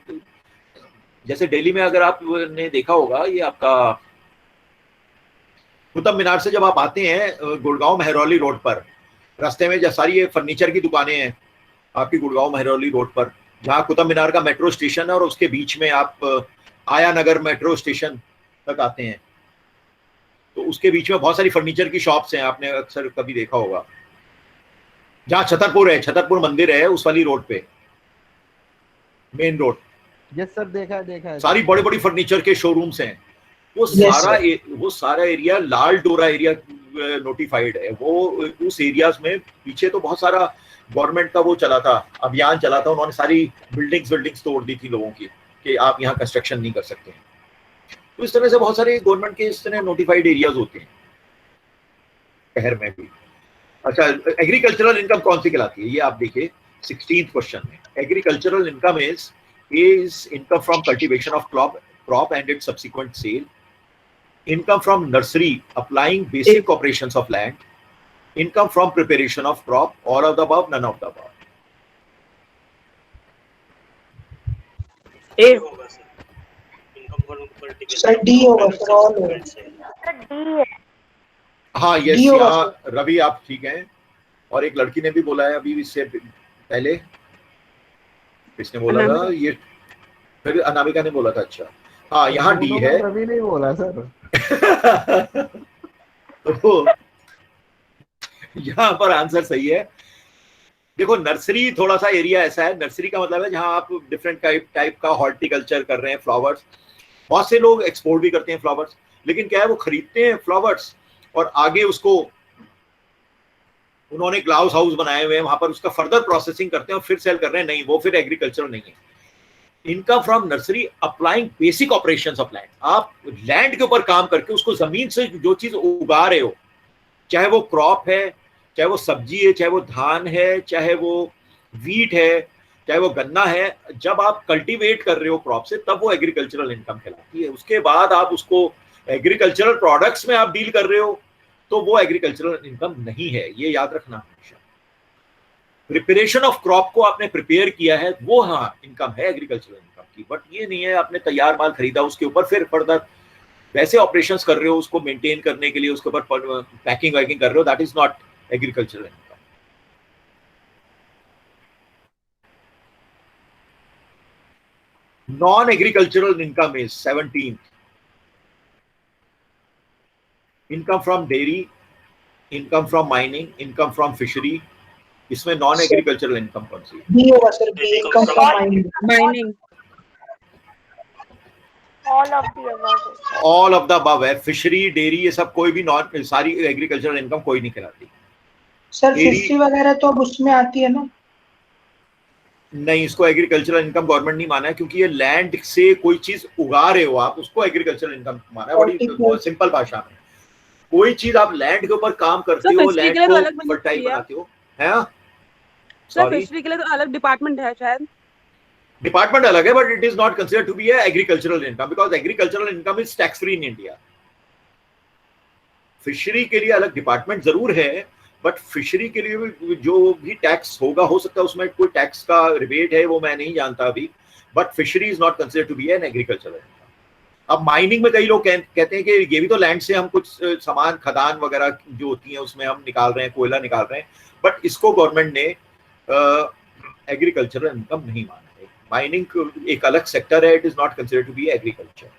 जैसे दिल्ली में अगर आपने देखा होगा, ये आपका कुतुब मीनार से जब आप आते हैं गुड़गांव मेहरौली रोड पर, रास्ते में जब सारी ये फर्नीचर की दुकानें हैं आपकी गुड़गांव मेहरौली रोड पर, जहाँ कुतुब मीनार का मेट्रो स्टेशन है और उसके बीच में आप आया नगर मेट्रो स्टेशन तक आते हैं, तो उसके बीच में बहुत सारी फर्नीचर की शॉप्स हैं, आपने अक्सर कभी देखा होगा। जहाँ छतरपुर है, छतरपुर मंदिर है, उस वाली रोड पे, मेन रोड। यस सर, देखा है सारी बड़ी बड़ी फर्नीचर के शोरूम्स हैं। वो सारा एरिया लाल डोरा एरिया नोटिफाइड है। वो उस एरियाज में पीछे तो बहुत सारा गवर्नमेंट का वो चला था, अभियान चला था, उन्होंने सारी बिल्डिंग्स तोड़ दी थी लोगों की कि आप यहाँ कंस्ट्रक्शन नहीं कर सकते हैं। तो इस तरह से बहुत सारे गवर्नमेंट के इस तरह नोटिफाइड एरियाज होते हैं शहर में भी। अच्छा, एग्रीकल्चरल इनकम कौन सी कहलाती है, ये आप देखिए 16th क्वेश्चन में। Agricultural income is income from cultivation of crop and its subsequent sale, income from nursery applying basic operations of land, income from preparation of crop, all of the above, none of the above. A sir D होगा sir, all होगा। Sir D है। हाँ yes, D होगा यहाँ रवि आप ठीक हैं, और एक लड़की ने भी बोला है अभी इससे पहले, किसने बोला था ये, फिर अनामिका ने बोला था। अच्छा हाँ, यहाँ डी है। रवि नहीं बोला सर। तो यहाँ पर आंसर सही है। देखो नर्सरी थोड़ा सा एरिया ऐसा है, नर्सरी का मतलब है जहाँ आप डिफरेंट टाइप का हॉर्टिकल्चर कर रहे हैं, फ्लावर्स। बहुत से लोग एक्सपोर्ट भी करते हैं फ्लावर्स, लेकिन क्या है वो खरीदते हैं फ्लावर्स और आगे उसको उन्होंने ग्लाउस हाउस बनाए हुए हैं, वहां पर उसका फर्दर प्रोसेसिंग करते हैं और फिर सेल कर रहे हैं। नहीं, वो फिर एग्रीकल्चर नहीं है। Income from nursery applying basic operations of land, आप लैंड के ऊपर काम करके उसको जमीन से जो चीज उगा रहे हो, चाहे वो क्रॉप है, चाहे वो सब्जी है, चाहे वो धान है, चाहे वो वीट है, चाहे वो गन्ना है, जब आप कल्टीवेट कर रहे हो क्रॉप से, तब वो एग्रीकल्चरल इनकम कहलाती है। उसके बाद आप उसको एग्रीकल्चरल प्रोडक्ट्स में आप डील कर रहे हो, तो वो एग्रीकल्चरल इनकम नहीं है, ये याद रखना हमेशा। प्रिपरेशन ऑफ क्रॉप को आपने प्रिपेयर किया है, वो हाँ इनकम है एग्रीकल्चरल इनकम की, बट ये नहीं है आपने तैयार माल खरीदा, उसके ऊपर फिर फर्दर वैसे ऑपरेशंस कर रहे हो उसको मेंटेन करने के लिए, उसके ऊपर पैकिंग वैकिंग कर रहे हो, that is not agricultural income. Non agricultural income is 17th, income from dairy, income from mining, income from fishery. इसमें नॉन एग्रीकल्चरल इनकम कौन सी है? बी होगा sir, be income from mining. All of the above. All of the above है। Fishery, dairy, ये सब कोई भी non, सारी एग्रीकल्चरल इनकम कोई नहीं कहलाती। सर फिशरी वगैरह तो अब उसमें आती है ना? नहीं, इसको एग्रीकल्चरल इनकम गवर्नमेंट नहीं माना है, क्योंकि ये लैंड से कोई चीज उगा रहे हो आप, उसको एग्रीकल्चरल इनकम माना है। बड़ी सिंपल भाषा में, कोई चीज आप लैंड के ऊपर काम करते हो, लैंड को फर्टाइल बनाते हो, है। सर फिशरी के लिए तो अलग डिपार्टमेंट है शायद। डिपार्टमेंट अलग है, but it is not considered to be agricultural income, because agricultural income is tax free in India. Fishery के लिए अलग डिपार्टमेंट जरूर है, बट फिशरी के लिए भी जो भी टैक्स होगा, हो सकता है उसमें कोई टैक्स का रिबेट है, वो मैं नहीं जानता अभी, but fishery is not considered to be an agricultural income. अब माइनिंग में कई लोग कहते हैं कि ये भी तो लैंड से हम कुछ सामान, खदान वगैरह जो होती हैं उसमें हम निकाल रहे हैं, कोयला निकाल रहे हैं, बट इसको गवर्नमेंट ने एग्रीकल्चरल इनकम नहीं माना है। माइनिंग एक अलग सेक्टर है, it is not considered to be agriculture.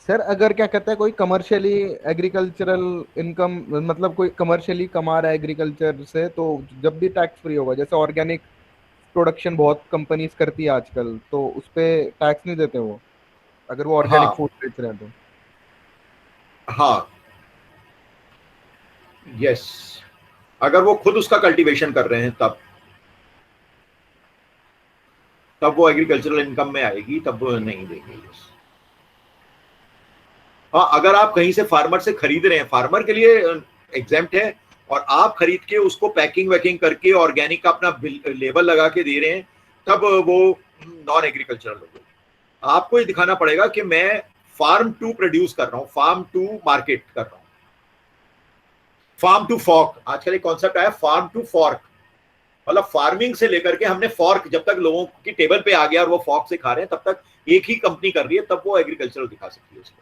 Sir अगर क्या कहता है कोई कमर्शियली एग्रीकल्चरल इनकम, मतलब कोई कमर्शियली कमा रहा है एग्रीकल्चर से, तो जब भी टैक्स फ्री होगा। जैसे ऑर्गेनिक प्रोडक्शन बहुत कंपनीज करती है आजकल, तो उस पे टैक्स नहीं देते वो, अगर वो ऑर्गेनिक फूड बेच रहे हैं तो। हाँ यस, अगर वो खुद उसका कल्टीवेशन कर रहे हैं तब। तब वो एग्रीकल्चरल इनकम में आएगी, तब वो नहीं देंगे। हाँ, अगर आप कहीं से फार्मर से खरीद रहे हैं, फार्मर के लिए एग्जेम्प्ट है, और आप खरीद के उसको पैकिंग वैकिंग करके ऑर्गेनिक का अपना लेबल लगा के दे रहे हैं, तब वो नॉन एग्रीकल्चरल हो गई। आपको ये दिखाना पड़ेगा कि मैं फार्म टू प्रोड्यूस कर रहा हूँ, फार्म टू मार्केट कर रहा हूँ, फार्म टू फॉर्क। आजकल एक कॉन्सेप्ट आया फार्म टू फॉर्क, मतलब फार्मिंग से लेकर के हमने फॉर्क जब तक लोगों की टेबल पे आ गया और वो फॉर्क से खा रहे हैं, तब तक एक ही कंपनी कर रही है, तब वो एग्रीकल्चरल दिखा सकती है उसको।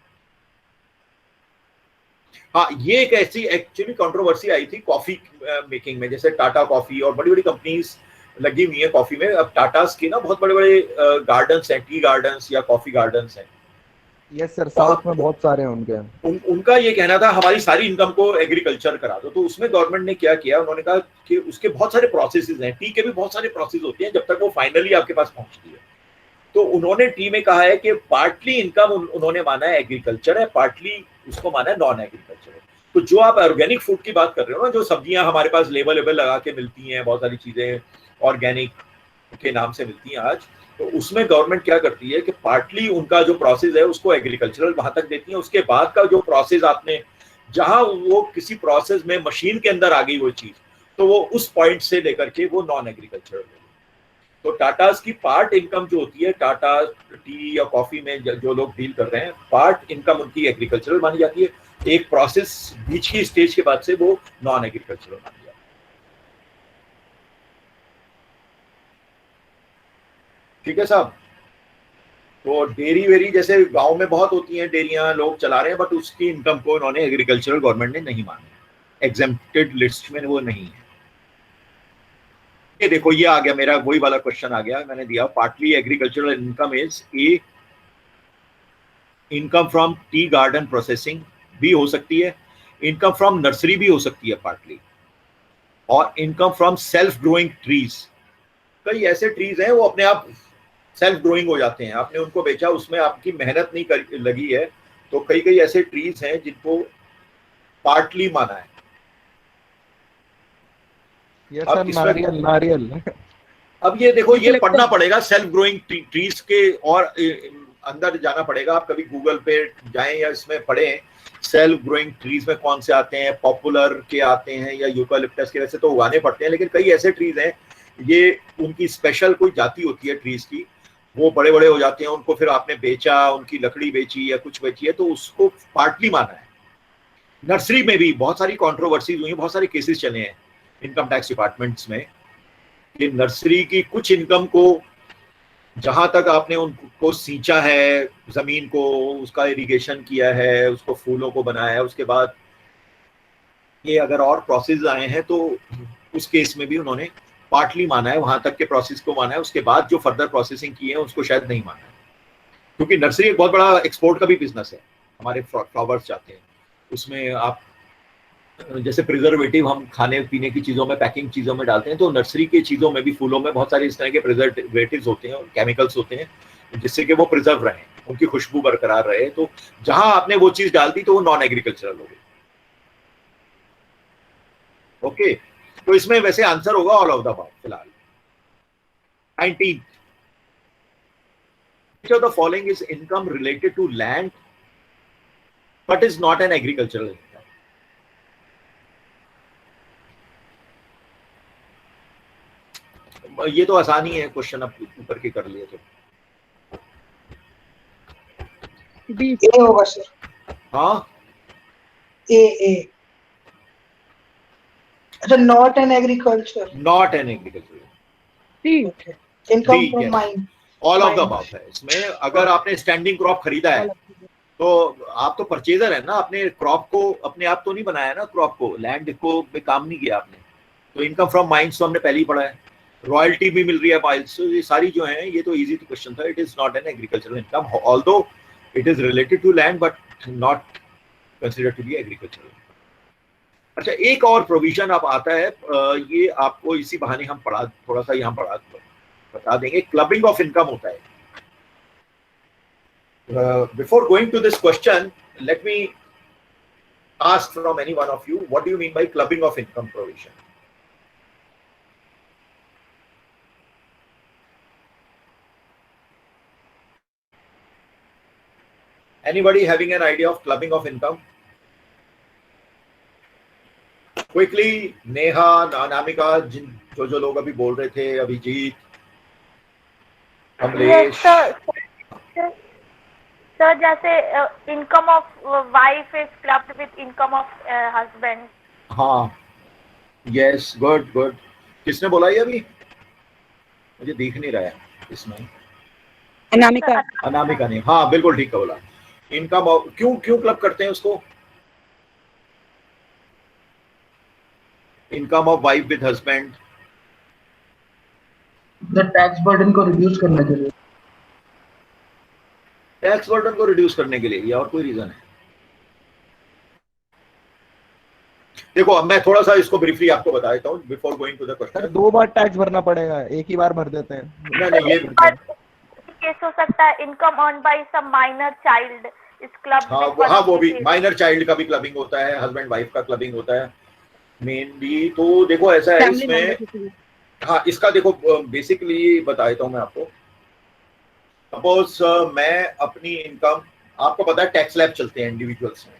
हाँ, ये एक ऐसी एक्चुअली कंट्रोवर्सी आई थी कॉफी मेकिंग में, जैसे टाटा कॉफी और बड़ी बड़ी कंपनीज लगी हुई है कॉफी में। अब टाटास के ना बहुत बड़े बड़े गार्डन्स हैं, टी गार्डन्स या कॉफी गार्डन्स हैं। यस सर, साउथ में बहुत सारे हैं उनके। उनका ये कहना था हमारी सारी इनकम को एग्रीकल्चर करा दो। तो उसमें गवर्नमेंट ने क्या किया, उन्होंने कहा कि उसके बहुत सारे प्रोसेसेस हैं, टी के भी बहुत सारे प्रोसेस होते हैं जब तक वो फाइनली आपके पास पहुंचती है। तो उन्होंने टी में कहा है कि पार्टली इनकम उन्होंने माना है एग्रीकल्चर है, पार्टली उसको माना है नॉन एग्रीकल्चर है। तो जो आप ऑर्गेनिक फूड की बात कर रहे हो ना, जो सब्जियां हमारे पास लेबल लगा के मिलती हैं, बहुत सारी चीजें ऑर्गेनिक के नाम से मिलती हैं आज, तो उसमें गवर्नमेंट क्या करती है कि पार्टली उनका जो प्रोसेस है उसको एग्रीकल्चरल वहां तक देती है। उसके बाद का जो प्रोसेस आपने, जहां वो किसी प्रोसेस में मशीन के अंदर आ गई वो चीज, तो वो उस पॉइंट से लेकर के वो नॉन एग्रीकल्चरल। तो टाटास की पार्ट इनकम जो होती है, टाटा टी या कॉफी में जो लोग डील कर रहे हैं, पार्ट इनकम उनकी एग्रीकल्चरल मानी जाती है। एक प्रोसेस बीच की स्टेज के बाद से वो नॉन एग्रीकल्चरल मानी जाती है। ठीक है साहब। तो डेयरी वेरी जैसे गांव में बहुत होती हैं डेयरियां, लोग चला रहे हैं, बट उसकी इनकम को उन्होंने एग्रीकल्चरल गवर्नमेंट ने नहीं माना, एग्जेम्प्टेड लिस्ट में वो नहीं है। ये देखो, ये आ गया मेरा वही वाला क्वेश्चन आ गया, मैंने दिया partly agricultural income is a income from tea garden processing भी हो सकती है, इनकम फ्रॉम नर्सरी भी हो सकती है पार्टली, और income from self growing trees. कई ऐसे ट्रीज हैं वो अपने आप सेल्फ ग्रोइंग हो जाते हैं, आपने उनको बेचा, उसमें आपकी मेहनत नहीं लगी है। तो कई ऐसे ट्रीज हैं जिनको पार्टली माना है। ये सर नारियल अब ये देखो, ये पढ़ना पड़ेगा सेल्फ ग्रोइंग ट्रीज के, और अंदर जाना पड़ेगा। आप कभी गूगल पे जाएं या इसमें पढ़ें सेल्फ ग्रोइंग ट्रीज में कौन से आते हैं, पॉपुलर के आते हैं या यूकालिप्टस के, वैसे तो उगाने पड़ते हैं, लेकिन कई ऐसे ट्रीज हैं, ये उनकी स्पेशल कोई जाति होती है ट्रीज की, वो बड़े बड़े हो जाते हैं, उनको फिर आपने बेचा, उनकी लकड़ी बेची या कुछ बेची है, तो उसको पार्टली माना है। नर्सरी में भी बहुत सारी कॉन्ट्रोवर्सीज हुई, बहुत सारे केसेस चले हैं इनकम टैक्स डिपार्टमेंट्स में कि नर्सरी की कुछ इनकम को, जहां तक आपने उनको सींचा है जमीन को, उसका इरिगेशन किया है, उसको फूलों को बनाया है, उसके बाद ये अगर और प्रोसेस आए हैं तो उस केस में भी उन्होंने पार्टली माना है, वहां तक के प्रोसेस को माना है, उसके बाद जो फर्दर प्रोसेसिंग की है उसको शायद नहीं माना है। क्योंकि नर्सरी एक बहुत बड़ा एक्सपोर्ट का भी बिजनेस है, हमारे फ्लावर्स जाते हैं उसमें। आप जैसे प्रिजर्वेटिव हम खाने पीने की चीजों में, पैकिंग चीजों में डालते हैं, तो नर्सरी की चीजों में भी, फूलों में बहुत सारे इस तरह के प्रिजर्वेटिव्स होते हैं और केमिकल्स होते हैं जिससे कि वो प्रिजर्व रहे, उनकी खुशबू बरकरार रहे। तो जहां आपने वो चीज डाल दी तो वो नॉन एग्रीकल्चरल हो गई। ओके, तो इसमें वैसे आंसर होगा ऑल ऑफ द अबव फिलहाल। 19 which of the following is income related to land but is not an agricultural income? ये तो आसान ही है क्वेश्चन, अब ऊपर के कर लिए तो। ए होगा सर। हाँ, ए अच्छा, not an agriculture, not an agriculture, income from mine, all of the above है इसमें। अगर आपने स्टैंडिंग क्रॉप खरीदा है तो आप तो परचेजर है ना, आपने क्रॉप को अपने आप तो नहीं बनाया ना, क्रॉप को, लैंड को में काम नहीं किया आपने। तो इनकम फ्रॉम माइंस तो हमने पहले ही पढ़ा है, रॉयल्टी भी मिल रही है माइंस, तो ये सारी जो है, ये तो इजी क्वेश्चन था। It is not an agricultural income, although it is related to land but not considered to be agricultural. अच्छा, एक और प्रोविजन अब आता है, ये आपको इसी बहाने हम पढ़ा, थोड़ा सा यहाँ पढ़ा बता देंगे। क्लबिंग ऑफ इनकम होता है। Before going to this question, let me ask from any one of you, what do you mean by clubbing of income provision? Anybody having an idea of clubbing of income? Quickly, Neha, Anamika, जो लोग अभी बोल रहे थे, Abhijit, Kamlesh. Sir जैसे income of wife is clubbed with income of husband. हाँ, yes, good good. किसने बोला ये अभी? मुझे दिख नहीं रहा है इसमें. अनामिका. अनामिका ने, हाँ बिल्कुल ठीक बोला. इनकम क्यों क्लब करते हैं उसको? Income of wife with husband. The tax burden को रिड्यूस करने के लिए. टैक्स बर्डन को रिड्यूस करने के लिए, या और कोई रीजन है? देखो, अब मैं थोड़ा सा इसको ब्रीफली आपको बता देता हूँ before going to the question. 2 बार टैक्स भरना पड़ेगा, एक ही बार भर देते हैं. नहीं, ये केस हो सकता है income earn by some minor child is club. हाँ, वो भी माइनर चाइल्ड का भी क्लबिंग होता है, हस्बैंड वाइफ का क्लबिंग होता है मेनली. तो देखो ऐसा है इसमें. हाँ, इसका देखो बेसिकली बता देता हूँ मैं आपको. सपोज मैं अपनी इनकम, आपको पता है टैक्स स्लैब चलते हैं इंडिविजुअल्स में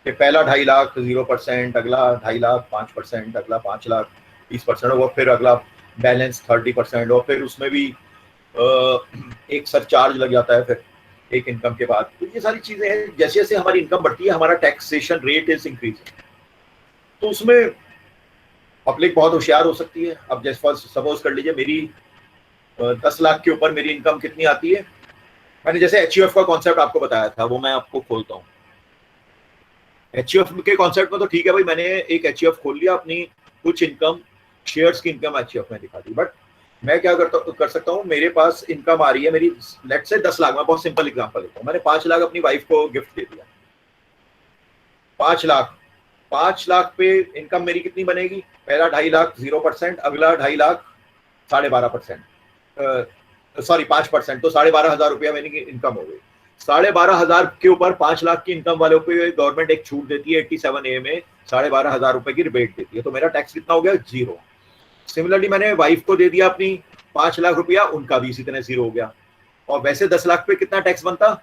कि पहला 2.5 लाख 0%, अगला 2.5 लाख 5%, अगला 5 लाख 20%, और फिर अगला बैलेंस 30%, और फिर उसमें भी एक सरचार्ज लग जाता है फिर एक इनकम के बाद. तो ये सारी चीजें हैं. जैसे जैसे हमारी इनकम बढ़ती है हमारा टैक्सेशन रेट इज इंक्रीजिंग. तो उसमें पब्लिक बहुत होशियार हो सकती है. अब जैसे सपोज कर लीजिए मेरी 10 लाख के ऊपर मेरी इनकम कितनी आती है. मैंने जैसे HUF का कॉन्सेप्ट आपको बताया था, वो मैं आपको खोलता हूँ. HUF के कॉन्सेप्ट में तो ठीक है भाई, मैंने एक HUF खोल लिया, अपनी कुछ इनकम शेयर्स की इनकम HUF में दिखा दी. बट मैं क्या कर सकता हूँ, मेरे पास इनकम आ रही है मेरी लेट्स से 10 लाख. मैं बहुत सिंपल एग्जांपल लेता हूँ. मैंने 5 लाख अपनी वाइफ को गिफ्ट दे दिया. 5 लाख पे इनकम मेरी कितनी बनेगी? पहला 2.5 लाख 0%, अगला 2.5 लाख 12.5%, सॉरी 5%, तो 12,500 रुपया मेरी इनकम हो गई. 12,500 के ऊपर 5 लाख की इनकम वालों को गवर्नमेंट एक छूट देती है 87A में, 12,500 रुपए की रिबेट देती है. तो मेरा टैक्स कितना हो गया? 0. सिमिलरली मैंने वाइफ को दे दिया अपनी 5 लाख रुपया, उनका भी इसी तरह 0 हो गया. और वैसे 10 लाख पे कितना टैक्स बनता?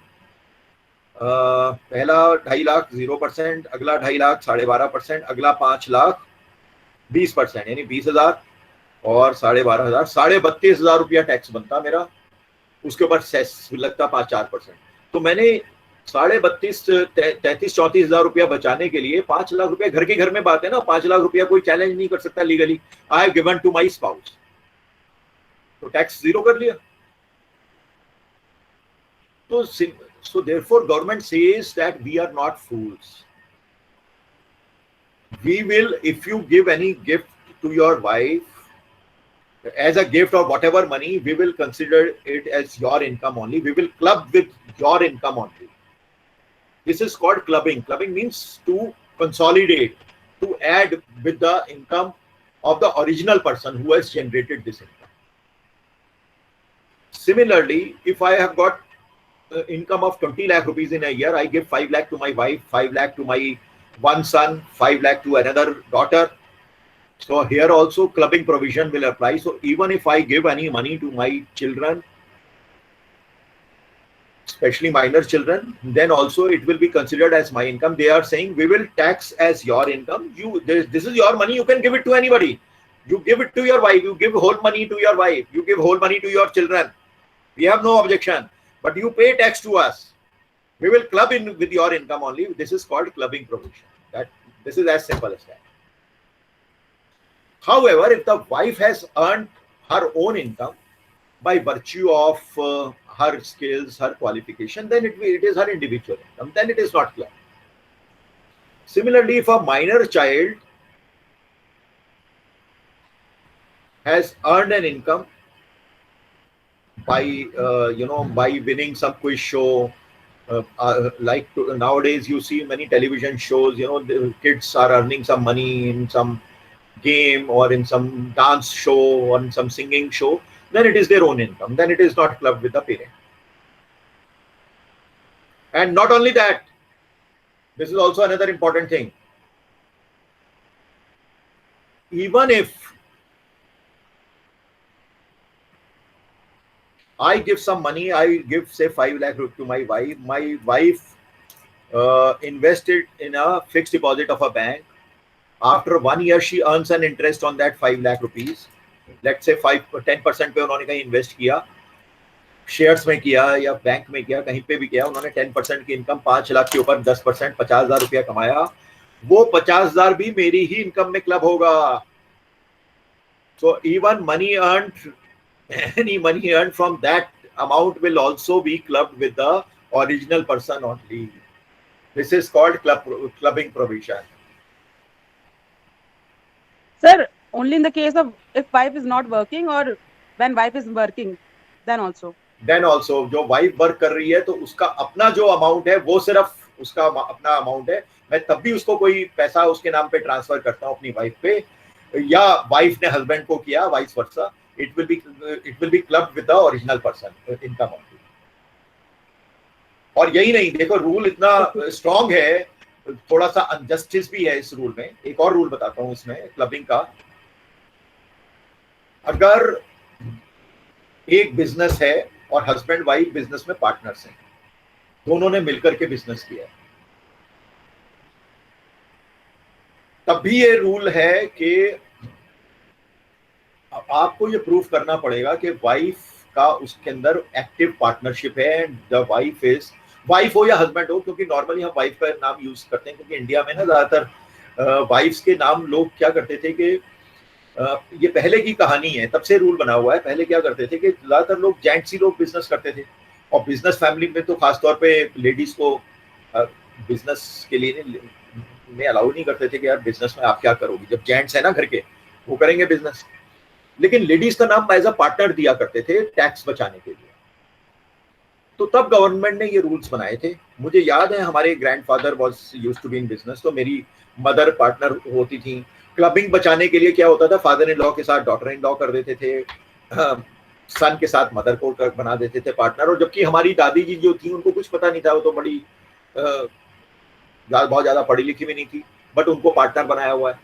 पहला 2.5 लाख 0%, अगला 2.5 लाख 12.5%, अगला 5 लाख 20%, यानी 20,000 और 12,500, 32,500 रुपया टैक्स बनता मेरा. उसके ऊपर सेस लगता 4%. तो मैंने 33,000 रुपया बचाने के लिए 5 लाख रुपया, घर के घर में बात है ना, 5 लाख रुपया कोई चैलेंज नहीं कर सकता legally. I have given to my spouse, तो टैक्स 0 कर लिया. तो so therefore government says that we are not fools. We will, if you give any gift to your wife as a gift or whatever money, we will consider it as your income only. We will club with your income only. This is called clubbing. Clubbing means to consolidate, to add with the income of the original person who has generated this income. Similarly, if I have got income of 20 lakh rupees in a year, I give 5 lakh to my wife, 5 lakh to my one son, 5 lakh to another daughter. So here also clubbing provision will apply. So even if I give any money to my children, especially minor children, then also it will be considered as my income. They are saying we will tax as your income. This is your money, you can give it to anybody. You give it to your wife, you give whole money to your wife, you give whole money to your children. We have no objection. But you pay tax to us. We will club in with your income only. This is called clubbing provision. This is as simple as that. However, if the wife has earned her own income by virtue of her skills, her qualification, then it is her individual income. Then it is not club. Similarly, if a minor child has earned an income by by winning some quiz show, like nowadays you see many television shows, the kids are earning some money in some game or in some dance show or in some singing show, then it is their own income. Then it is not clubbed with the parent. And not only that, this is also another important thing. Even if I give some money, I give say 5 lakh to my wife. My wife invested in a fixed deposit of a bank. After 1 year, she earns an interest on that 5 lakh rupees. Let's say 10% पे उन्होंने कहीं invest किया, shares में किया या bank में किया, कहीं पे भी किया, उन्होंने 10% की इनकम 5 लाख के ऊपर 10% 50,000 रुपया कमाया, वो 50,000 भी मेरी ही इनकम में क्लब होगा. So even money earned, any money earned from that amount will also be clubbed with the original person only. This is called clubbing provision. Sir, only in the case of if wife is not working or when wife is working, then also. Then also, जो wife work कर रही है तो उसका अपना जो amount है वो सिर्फ उसका अपना अमाउंट है. मैं तब भी उसको कोई पैसा उसके नाम पे ट्रांसफर करता हूँ अपनी वाइफ पे, या वाइफ ने हस्बैंड को किया, vice versa, it will be clubbed with the original person income only. और यही नहीं, देखो रूल इतना स्ट्रांग है, थोड़ा सा अनजस्टिस भी है इस रूल में. एक और रूल बताता हूँ इसमें क्लबिंग का. अगर एक बिजनेस है और हस्बैंड वाइफ बिजनेस में पार्टनर्स हैं, दोनों ने मिलकर के बिजनेस किया, तब भी ये रूल है कि आपको ये प्रूफ करना पड़ेगा कि वाइफ का उसके अंदर एक्टिव पार्टनरशिप है. द वाइफ हो या हस्बैंड हो, क्योंकि नॉर्मली हम वाइफ का नाम यूज करते हैं, क्योंकि इंडिया में ना ज्यादातर वाइफ्स के नाम लोग क्या करते थे कि ये पहले की कहानी है, तब से रूल बना हुआ है. पहले क्या करते थे कि ज्यादातर लोग जेंट्स ही लोग बिजनेस करते थे, और बिजनेस फैमिली में तो खासतौर पे लेडीज को बिजनेस के लिए में अलाउ नहीं करते थे कि यार बिजनेस में आप क्या करोगी, जब जेंट्स है ना घर के वो करेंगे बिजनेस. लेकिन लेडीज का नाम एज अ पार्टनर दिया करते थे टैक्स बचाने के लिए. तो तब गवर्नमेंट ने ये रूल्स बनाए थे. मुझे याद है हमारे grandfather was used to be in business, तो मेरी मदर पार्टनर होती थी. क्लबिंग बचाने के लिए क्या होता था, फादर इन लॉ के साथ डॉटर इन लॉ कर देते थे, सन के साथ मदर को बना देते थे पार्टनर. और जबकि हमारी दादी जी जो थी उनको कुछ पता नहीं था, वो तो बड़ी बहुत ज्यादा पढ़ी लिखी भी नहीं थी, बट उनको पार्टनर बनाया हुआ है.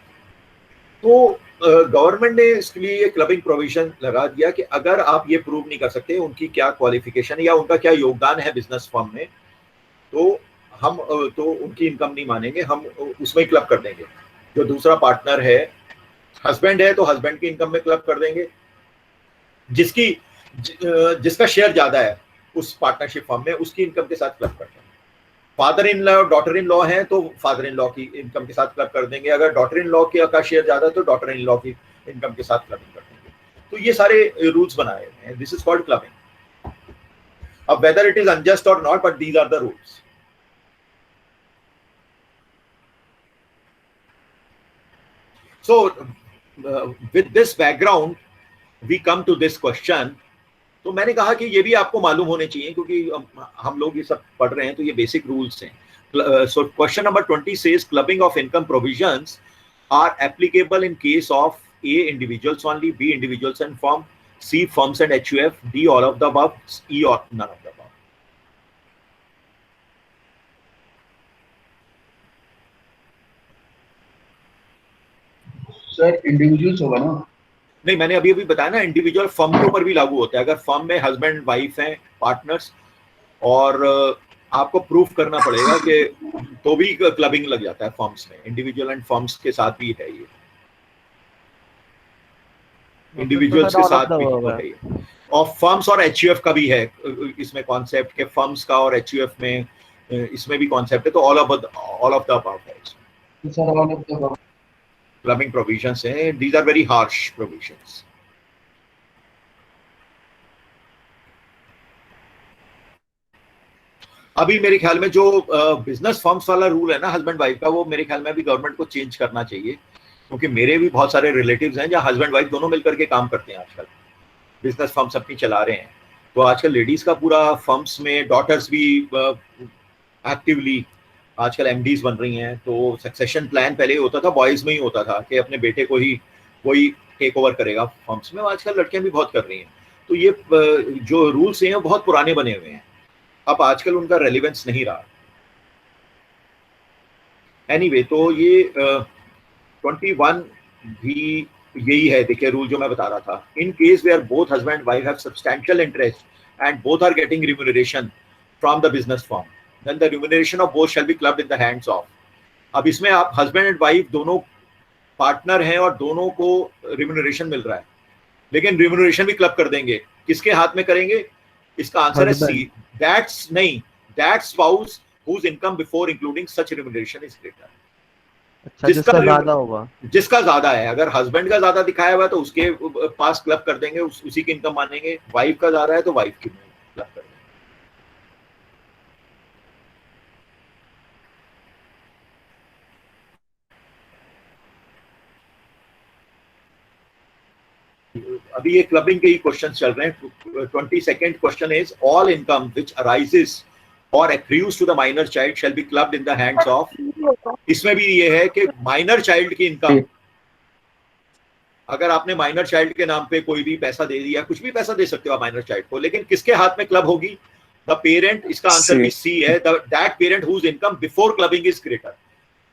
तो गवर्नमेंट ने इसके लिए ये क्लबिंग प्रोविजन लगा दिया कि अगर आप ये प्रूव नहीं कर सकते उनकी क्या क्वालिफिकेशन या उनका क्या योगदान है बिजनेस फर्म में, तो हम तो उनकी इनकम नहीं मानेंगे, हम उसमें क्लब कर देंगे. जो दूसरा पार्टनर है, हस्बैंड है तो हस्बैंड की इनकम में क्लब कर देंगे, जिसका शेयर ज्यादा है उस पार्टनरशिप फर्म में उसकी इनकम के साथ क्लब कर देंगे. Father in law daughter in law है तो फादर इन लॉ की इनकम के साथ क्लब कर देंगे. अगर डॉटर इन लॉ का शेयर ज्यादा है तो डॉटर इन लॉ की इनकम के साथ क्लबिंग कर देंगे. तो ये सारे रूल्स बनाए हुए हैं. This is called clubbing. अब वेदर इट इज अनजस्ट और not, but these are the rules. So with this background we come to this question. तो मैंने कहा कि ये भी आपको मालूम होने चाहिए, क्योंकि हम लोग ये सब पढ़ रहे हैं तो ये बेसिक रूल्स हैं. So question number 20 says clubbing of income provisions are applicable in case of A, individuals only, B, individuals and firm, C, firms and HUF, D, all of the above, E, or none of the above. Sir individuals होगा ना? नहीं, मैंने अभी बताया ना, individual firm के ऊपर भी लागू होता है. अगर फर्म में हस्बैंड वाइफ हैं पार्टनर्स, और आपको प्रूफ करना पड़ेगा कि तो भी क्लबिंग लग जाता है फर्म्स में. इंडिविजुअल एंड फर्म्स के साथ भी है ये, इंडिविजुअल्स के साथ भी है ये. और फर्म्स और एचयूएफ का भी है इसमें कॉन्सेप्ट के, फर्म्स का और एचयूएफ में इसमें भी कॉन्सेप्ट है. तो ऑल ऑफ द अबव है इसमें. क्लबिंग प्रोविजंस हैं. These are very harsh provisions. अभी मेरे ख्याल में जो बिजनेस फर्म्स वाला रूल है ना हस्बैंड वाइफ का, वो मेरे ख्याल में अभी गवर्नमेंट को चेंज करना चाहिए, क्योंकि मेरे भी बहुत सारे रिलेटिव्स हैं जहाँ हस्बैंड वाइफ दोनों मिलकर के काम करते हैं. आजकल बिजनेस फर्म्स अपनी चला रहे हैं. तो आजकल लेडीज का पूरा फर्म्स में, डॉटर्स भी एक्टिवली आजकल एमडीज बन रही हैं. तो सक्सेशन प्लान पहले होता था बॉयज में ही होता था कि अपने बेटे को ही कोई टेक ओवर करेगा फर्म्स में. आजकल लड़कियां भी बहुत कर रही हैं. तो ये जो रूल्स हैं बहुत पुराने बने हुए हैं, अब आजकल उनका रेलिवेंस नहीं रहा. एनीवे, तो ये 21 भी यही है. देखिए रूल जो मैं बता रहा था, in case where both husband wife have substantial interest and both are getting remuneration from the business firm, then the remuneration of both shall be clubbed in the hands of. अब इसमें आप husband and wife दोनों partner हैं और दोनों को remuneration मिल रहा है, लेकिन रिम्यूनरेशन भी क्लब कर देंगे, किसके हाथ में करेंगे? इसका आंसर है C, that spouse whose income before including such remuneration is greater. अच्छा, जिसका ज्यादा होगा, जिसका ज्यादा है, अगर हस्बैंड का ज्यादा दिखाया हुआ है तो उसके पास क्लब कर देंगे, उसी की इनकम मानेंगे। वाइफ का ज्यादा है तो वाइफ की क्लब कर देंगे। अभी ये क्लबिंग के ही क्वेश्चन चल रहे हैं। 22nd question is all income which arises or accrues to the minor child shall be clubbed in the hands of. इसमें भी ये है कि माइनर चाइल्ड की इनकम, अगर आपने माइनर चाइल्ड के नाम पे कोई भी पैसा दे दिया, कुछ भी पैसा दे सकते हो आप माइनर चाइल्ड को, लेकिन किसके हाथ में क्लब होगी? The parent. इसका आंसर भी सी है, that parent whose income before clubbing is greater.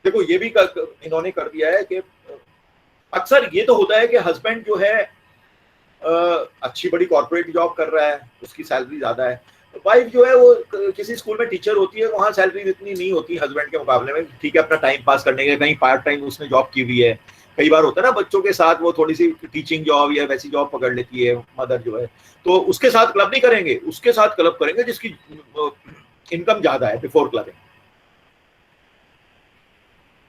देखो ये भी इन्होंने कर दिया है कि अक्सर ये तो होता है कि हस्बैंड जो है अच्छी बड़ी कॉर्पोरेट जॉब कर रहा है, उसकी सैलरी ज्यादा है, वाइफ जो है वो किसी स्कूल में टीचर होती है, वहाँ सैलरी इतनी नहीं होती हस्बैंड के मुकाबले में, ठीक है, अपना टाइम पास करने के, कहीं पार्ट टाइम उसने जॉब की हुई है। कई बार होता है ना बच्चों के साथ वो थोड़ी सी टीचिंग जॉब या वैसी जॉब पकड़ लेती है मदर जो है, तो उसके साथ क्लब नहीं करेंगे, उसके साथ क्लब करेंगे जिसकी इनकम ज्यादा है बिफोर क्लबिंग।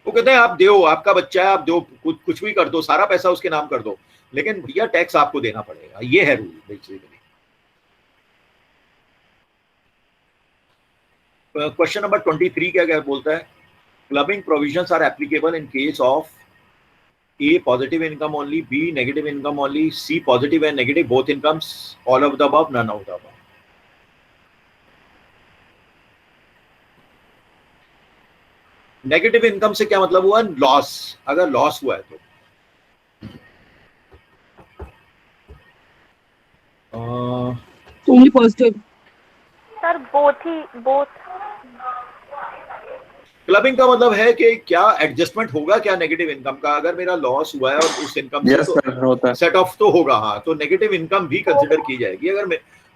वो कहते हैं आप दो, आपका बच्चा है, आप दो, कुछ भी कर दो, सारा पैसा उसके नाम कर दो, लेकिन भैया टैक्स आपको देना पड़ेगा, ये है रूल बेसिकली। क्वेश्चन नंबर 23 क्या बोलता है? Clubbing provisions are applicable in case of A positive income only, B negative income only, C positive and negative both incomes, all of the above, none of the above. Negative income से क्या मतलब हुआ? Loss. अगर loss हुआ है तो only positive. Sir both. Clubbing का मतलब है कि क्या एडजस्टमेंट होगा क्या नेगेटिव इनकम का? अगर मेरा लॉस हुआ है और उस इनकम से तो सेट ऑफ तो होगा, हाँ, तो नेगेटिव इनकम भी कंसिडर की जाएगी। अगर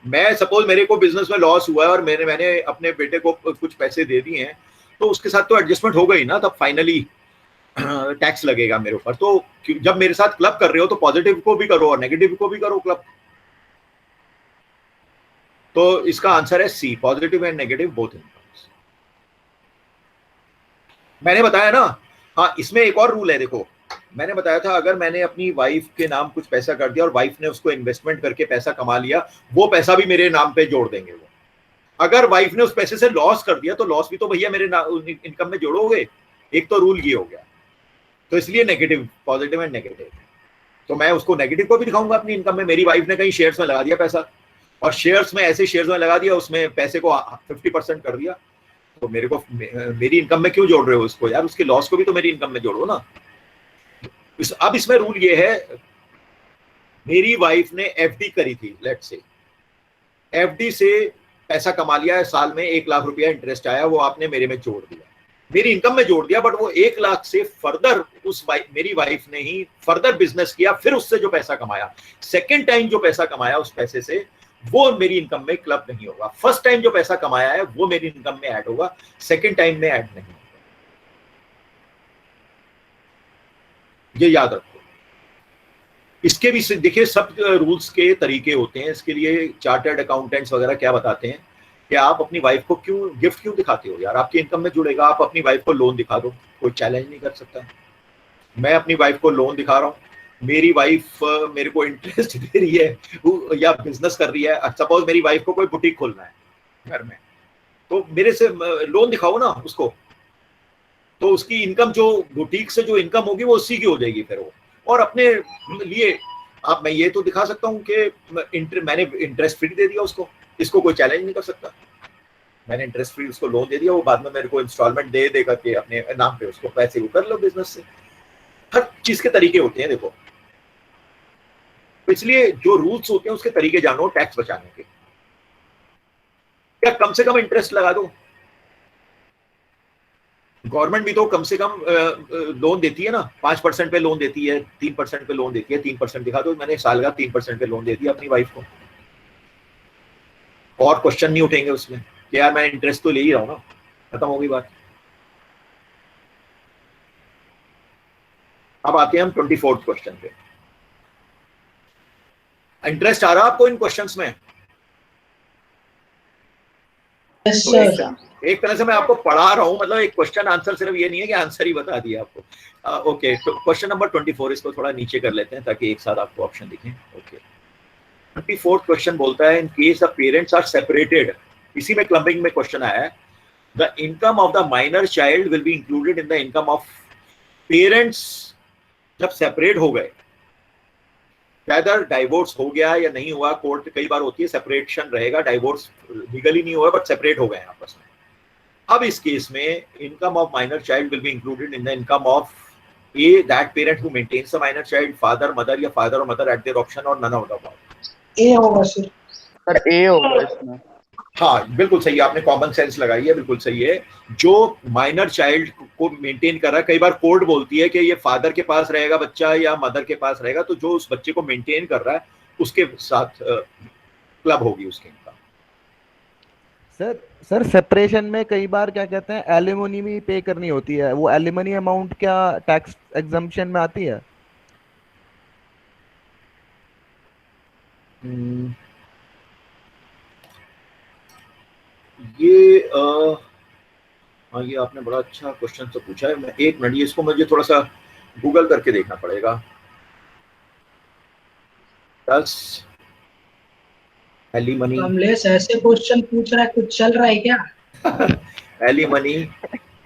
मैं सपोज मेरे को बिजनेस में लॉस हुआ है और मैंने अपने बेटे को कुछ पैसे दे दिए हैं, तो उसके साथ तो एडजस्टमेंट हो गई ना, तब फाइनली टैक्स लगेगा मेरे ऊपर। तो जब मेरे साथ क्लब कर रहे हो तो पॉजिटिव को भी करो और नेगेटिव को भी करो क्लब। तो इसका आंसर है C, positive and negative both incomes. मैंने बताया ना, हाँ, इसमें एक और रूल है। देखो मैंने बताया था अगर मैंने अपनी वाइफ के नाम कुछ पैसा कर दिया और वाइफ ने उसको इन्वेस्टमेंट करके पैसा कमा लिया, वो पैसा भी मेरे नाम पे जोड़ देंगे वो। अगर वाइफ ने उस पैसे से लॉस कर दिया तो लॉस भी तो भैया मेरे इनकम में जोड़ोगे। एक तो रूल ये हो गया, तो इसलिए नेगेटिव, पॉजिटिव एंड नेगेटिव। तो मैं उसको नेगेटिव को भी दिखाऊंगा अपनी इनकम में। मेरी वाइफ ने कहीं शेयर्स में लगा दिया पैसा, और शेयर्स में ऐसे शेयर्स में लगा दिया, उसमें पैसे को 50% कर दिया, तो मेरे को मेरी इनकम में क्यों जोड़ रहे हो उसको यार? उसके लॉस को भी तो मेरी इनकम में जोड़ो ना। अब इसमें रूल ये है, मेरी वाइफ ने एफडी करी थी, लेट्स से एफडी से पैसा कमा लिया है, साल में 1 लाख रुपया इंटरेस्ट आया, वो आपने मेरे में जोड़ दिया, मेरी इनकम में जोड़ दिया, बट वो 1 लाख से फर्दर मेरी वाइफ ने ही फर्दर बिजनेस किया, फिर उससे जो पैसा कमाया, सेकेंड टाइम जो पैसा कमाया उस पैसे से, वो मेरी इनकम में क्लब नहीं होगा। फर्स्ट टाइम जो पैसा कमाया है वो मेरी इनकम में ऐड होगा, सेकेंड टाइम में ऐड नहीं होगा। ये याद रखो। इसके भी देखिए सब रूल्स के तरीके होते हैं। इसके लिए चार्टर्ड अकाउंटेंट्स वगैरह क्या बताते हैं कि आप अपनी वाइफ को क्यों गिफ्ट क्यों दिखाते हो यार? आपकी इनकम में जुड़ेगा। आप अपनी वाइफ को लोन दिखा दो, कोई चैलेंज नहीं कर सकता। मैं अपनी वाइफ को लोन दिखा रहा हूँ, मेरी वाइफ मेरे को इंटरेस्ट दे रही है या बिजनेस कर रही है। सपोज मेरी वाइफ को कोई बुटीक खोलना है घर में, तो मेरे से लोन दिखाओ ना उसको, तो उसकी इनकम जो बुटीक से जो इनकम होगी वो उसी की हो जाएगी फिर वो। और अपने लिए मैं ये तो दिखा सकता हूँ कि मैंने इंटरेस्ट फ्री दे दिया उसको, इसको कोई चैलेंज नहीं कर सकता। मैंने इंटरेस्ट फ्री उसको लोन दे दिया, वो बाद में मेरे को इंस्टॉलमेंट दे करके अपने नाम पे उसको पैसे वो कर लो बिजनेस से। हर चीज के तरीके होते हैं देखो, इसलिए जो रूल्स होते हैं उसके तरीके जानो टैक्स बचाने के। क्या कम से कम इंटरेस्ट लगा दो, गवर्नमेंट भी तो कम से कम लोन देती है ना, 5% पे लोन देती है, 3% पे लोन देती है, 3% दिखा दो। मैंने साल का 3% पे लोन दे दिया अपनी वाइफ को। और क्वेश्चन नहीं उठेंगे उसमें कि यार मैं इंटरेस्ट तो ले ही रहा हूँ ना, खत्म हो गई बात। अब आते हैं हम 24th क्वेश्चन पे। इंटरेस्ट आ रहा है आपको इन क्वेश्चंस में? यस तो सर। एक तरह से मैं आपको पढ़ा रहा हूँ, मतलब एक क्वेश्चन आंसर सिर्फ ये नहीं है कि आंसर ही बता दिया आपको। ओके, तो क्वेश्चन नंबर 24, इसको थोड़ा नीचे कर लेते हैं ताकि एक साथ आपको ऑप्शन दिखें। ओके, 24th क्वेश्चन बोलता है in case the parents are separated, इसी में क्लबिंग में क्वेश्चन आया है, the income of the minor child will be included in the income of parents. जब सेपरेट हो गए, whether डाइवोर्स हो गया या नहीं हुआ, कोर्ट कई बार होती है सेपरेशन रहेगा, डाइवोर्स लीगली नहीं हुआ बट सेपरेट हो गए हैं आपस में। अब इस केस में income of minor child will be included in the income of A that parent who maintains the minor child, father mother, या फादर और मदर एट देयर ऑप्शन, और none of the above. A होगा sir. Sir ए होगा इसमें। हाँ बिल्कुल सही, आपने कॉमन सेंस लगाई है, बिल्कुल सही है। जो माइनर चाइल्ड को मेंटेन कर रहा है, कई बार कोर्ट बोलती है कि ये फादर के पास रहेगा बच्चा या मदर के पास रहेगा, तो जो उस बच्चे को मेंटेन कर रहा है उसके साथ क्लब होगी उसकी इनकम। सर सेपरेशन में कई बार क्या कहते हैं एलिमनी भी पे करनी होती है, वो एलिमनी अमाउंट क्या टैक्स एग्जम्पशन में आती है? ये आपने बड़ा अच्छा क्वेश्चन तो पूछा है। मैं एक मिनट, ये इसको मुझे थोड़ा सा गूगल करके देखना पड़ेगा। एलिमनी, कमलेश ऐसे क्वेश्चन पूछ रहा है, कुछ चल रहा है क्या? एलिमनी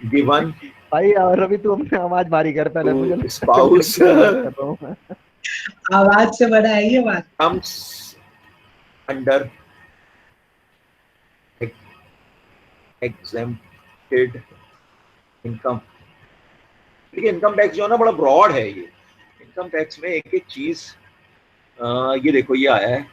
गिवन भाई और अभी तू अपनी आवाज भारी कर, पहले मुझे स्पाउस आवाज से बड़ा है ये बात। comes under exempted income। देखिए इनकम टैक्स जो है ना बड़ा ब्रॉड है। ये इनकम टैक्स में एक एक चीज, ये देखो ये आया है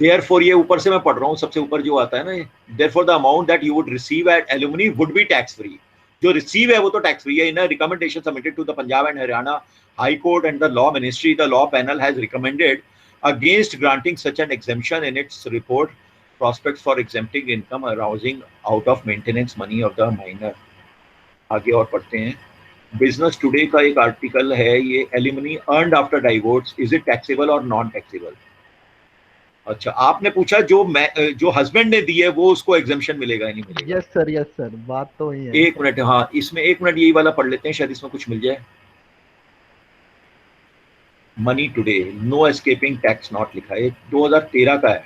therefore, ये ऊपर से मैं पढ़ रहा हूँ, सबसे ऊपर जो आता है ना, therefore the amount that you would receive at alimony would be tax free। जो रिसीव है वो तो टैक्स फ्री है। In recommendation submitted to the Punjab and Haryana high court and the law ministry, the law panel has recommended against granting such an exemption in its report prospects for exempting income arising out of maintenance money of the minor। आगे और पढ़ते हैं। Business today का एक article है, ये alimony earned after divorce, is it taxable और non taxable? अच्छा, आपने पूछा जो हस्बैंड ने दी है वो उसको एग्जेम्पशन मिलेगा या नहीं मिलेगा? यस सर, बात तो वही है। एक मिनट, हाँ इसमें एक मिनट यही वाला पढ़ लेते हैं, शायद इसमें कुछ मिल जाए। Money today, no escaping tax not लिखा है, 2013 का है,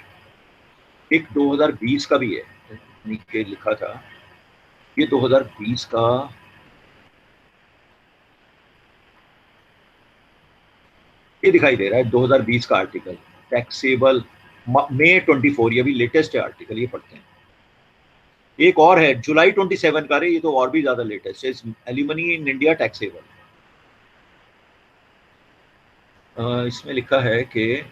एक 2020 का भी है, नीचे लिखा था ये 2020 का। ये दिखाई दे रहा है 2020 का आर्टिकल, टैक्सेबल मई 24, ये भी लेटेस्ट है आर्टिकल, ये पढ़ते हैं। एक और है जुलाई 27 का, ये तो और भी ज्यादा लेटेस्ट है, एलिमनी इन इंडिया टैक्सेबल। इसमें लिखा है कि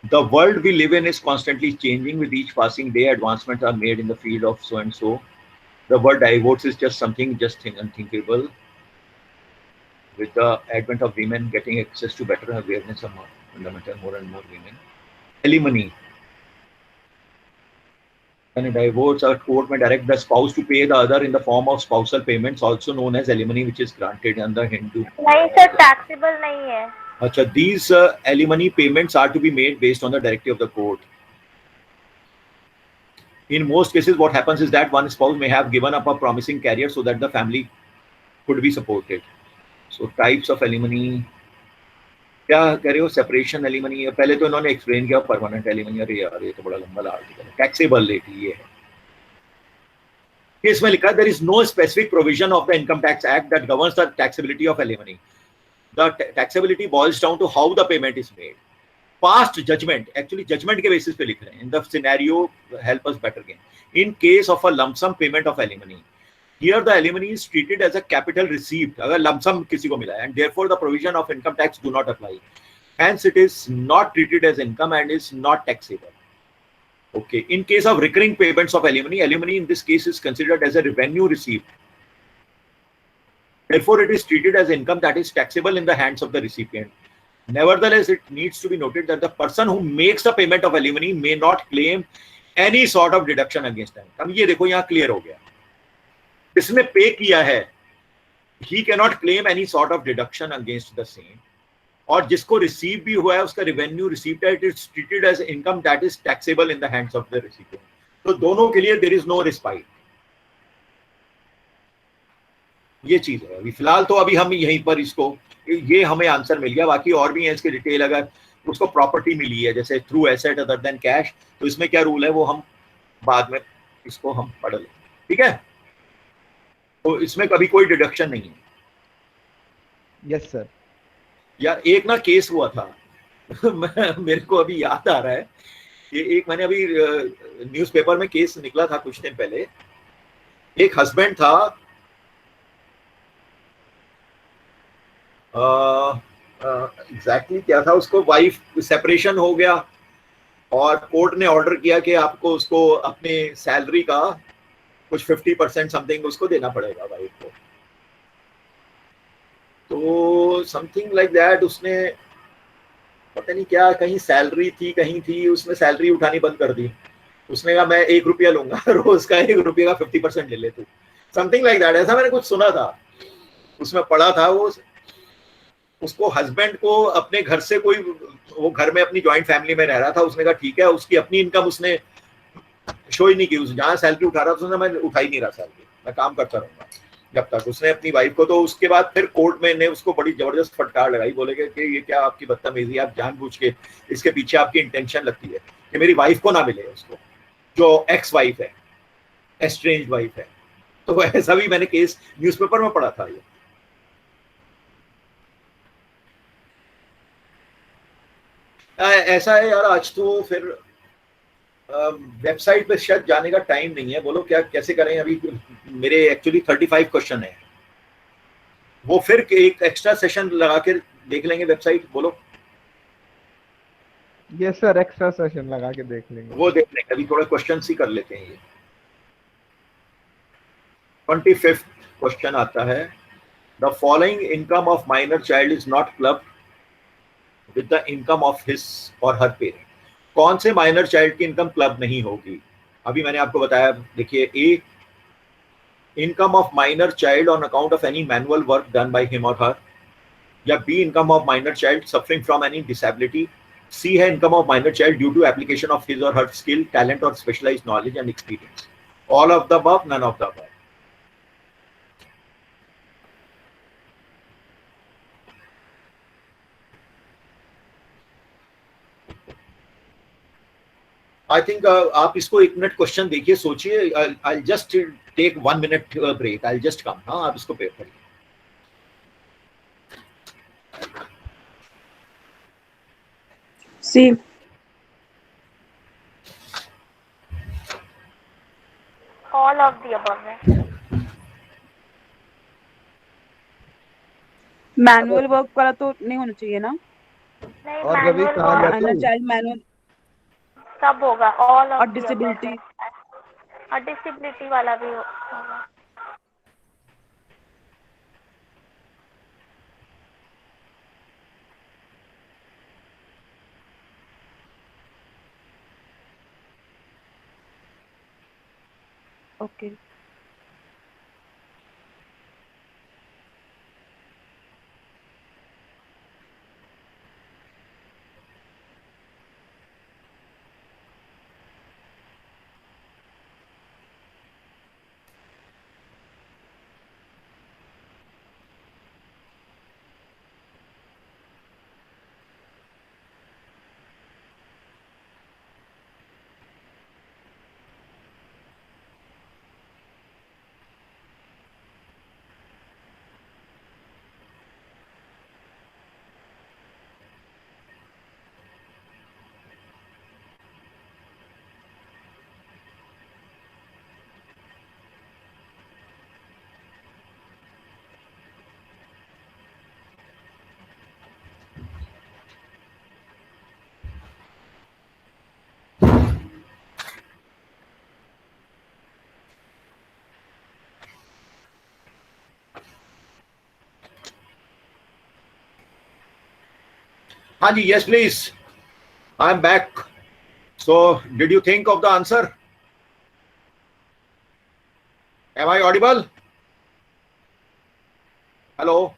the world we live in is constantly changing, with each passing day advancements are made in the field of so and so. The word divorce is just something unthinkable. With the advent of women getting access to better awareness of fundamental, more and more women. Alimony. When a divorce, a court may direct the spouse to pay the other in the form of spousal payments, also known as alimony, which is granted under Hindu। नहीं sir, taxable नहीं है। Achha, these alimony payments are to be made based on the directive of the court. In most cases, what happens is that one spouse may have given up a promising career so that the family could be supported. So types of alimony, क्या कह रहे हो? Separation alimony है, पहले तो इन्होंने explain किया permanent alimony. अरे यार ये तो बड़ा लंबा आर्टिकल है। टैक्सेबल रेट ये है, इसमें लिखा है there is no specific provision of the income tax act that governs the taxability of alimony. The taxability boils down to how the payment is made. Past judgment, actually judgment के basis पे लिख रहे हैं। In the scenario, help us better gain. In case of a lump sum payment of alimony, here the alimony is treated as a capital received, अगर lump sum किसी को मिला है, and therefore the provision of income tax do not apply. Hence it is not treated as income and is not taxable. Okay. In case of recurring payments of alimony, alimony in this case is considered as a revenue received. Therefore, it is treated as income that is taxable in the hands of the recipient. Nevertheless, it needs to be noted that the person who makes the payment of alimony may not claim any sort of deduction against income. ये देखो यहाँ clear हो गया, इसने pay किया है, he can not claim any sort of deduction against the same. और जिसको रिसीव भी हुआ है उसका रेवेन्यू रिसीव्ड है, it is treated as income that is taxable in the hands of the recipient. तो दोनों के लिए देयर इज नो रिस्पाइट। ये चीज है। अभी फिलहाल तो अभी हम यहीं पर इसको, ये हमें आंसर मिल गया, बाकी और भी है इसके डिटेल। अगर उसको प्रॉपर्टी मिली है जैसे through asset other than cash, तो इसमें क्या रूल है वो हम बाद में इसको हम पढ़ लें, ठीक है। तो इसमें कभी कोई डिडक्शन नहीं है। Yes sir. यार एक ना केस हुआ था मेरे को अभी याद आ रहा है, ये एक मैंने अभी न्यूज़पेपर में केस निकला था कुछ दिन पहले। एक हस्बैंड था, एग्जैक्टली क्या था, उसको वाइफ सेपरेशन हो गया और कोर्ट ने ऑर्डर किया कि आपको उसको अपने सैलरी का कुछ 50% समथिंग उसको देना पड़ेगा वाइफ को। तो समथिंग लाइक दैट, उसने पता नहीं क्या, कहीं सैलरी थी कहीं थी, उसने सैलरी उठानी बंद कर दी। उसने कहा मैं 1 रुपया लूंगा, रोज का 1 रुपये का 50% ले ले तू, समथिंग लाइक दैट। ऐसा मैंने कुछ सुना था, उसमें पढ़ा था। वो उसको हस्बैंड को अपने घर से कोई, वो घर में अपनी जॉइंट फैमिली में रह रहा था, उसने कहा ठीक है, उसकी अपनी इनकम उसने शो ही नहीं की। जहाँ सैलरी उठा रहा था उसने, मैं उठा ही नहीं रहा सैलरी, मैं काम करता रहूंगा जब तक। उसने अपनी वाइफ को, तो उसके बाद फिर कोर्ट में ने उसको बड़ी जबरदस्त फटकार लगाई, बोले कि ये क्या आपकी बदतमीजी, आप जानबूझ के, इसके पीछे आपकी इंटेंशन लगती है कि मेरी वाइफ को ना मिले उसको, जो एक्स वाइफ है, एस्ट्रेंज्ड वाइफ है। तो ऐसा भी मैंने केस न्यूज़पेपर में पढ़ा था। ये ऐसा है यार, आज तो फिर वेबसाइट पे शायद जाने का टाइम नहीं है। बोलो क्या कैसे करें? अभी मेरे एक्चुअली 35 क्वेश्चन है, वो फिर एक एक्स्ट्रा सेशन लगा के देख लेंगे वेबसाइट। बोलो। यस सर, एक्स्ट्रा सेशन लगा के देख लेंगे, वो देख लेंगे। अभी थोड़ा क्वेश्चन ही कर लेते हैं। ये 25th क्वेश्चन आता है, the following income of minor child is not clubbed with the income of his और हर पेरेंट। कौन से माइनर चाइल्ड की इनकम क्लब नहीं होगी? अभी मैंने आपको बताया, देखिए, A income of minor child on account of any manual work done by him और हर, या B income of minor child suffering from any disability, C है income of minor child due to application of his और her skill, talent और specialised knowledge and experience. All of the above, none of the above. I think आप इसको 1 minute question देखिए, सोचिए। I just take 1 minute break, I just come. हाँ, आप इसको पे करिए। C. All of the above है। मैनुअल वर्क वाला तो नहीं होना चाहिए ना? नहीं, और रवि मैनुअल कहाँ गया माइनर तू? चाइल्ड मैनुअल सब होगा, ऑल ऑफ और द डिसेबिलिटी। अबव। और डिसेबिलिटी वाला भी होगा। ओके। हाँ जी, yes please, I am back. So did you think of the answer? Am I audible? Hello?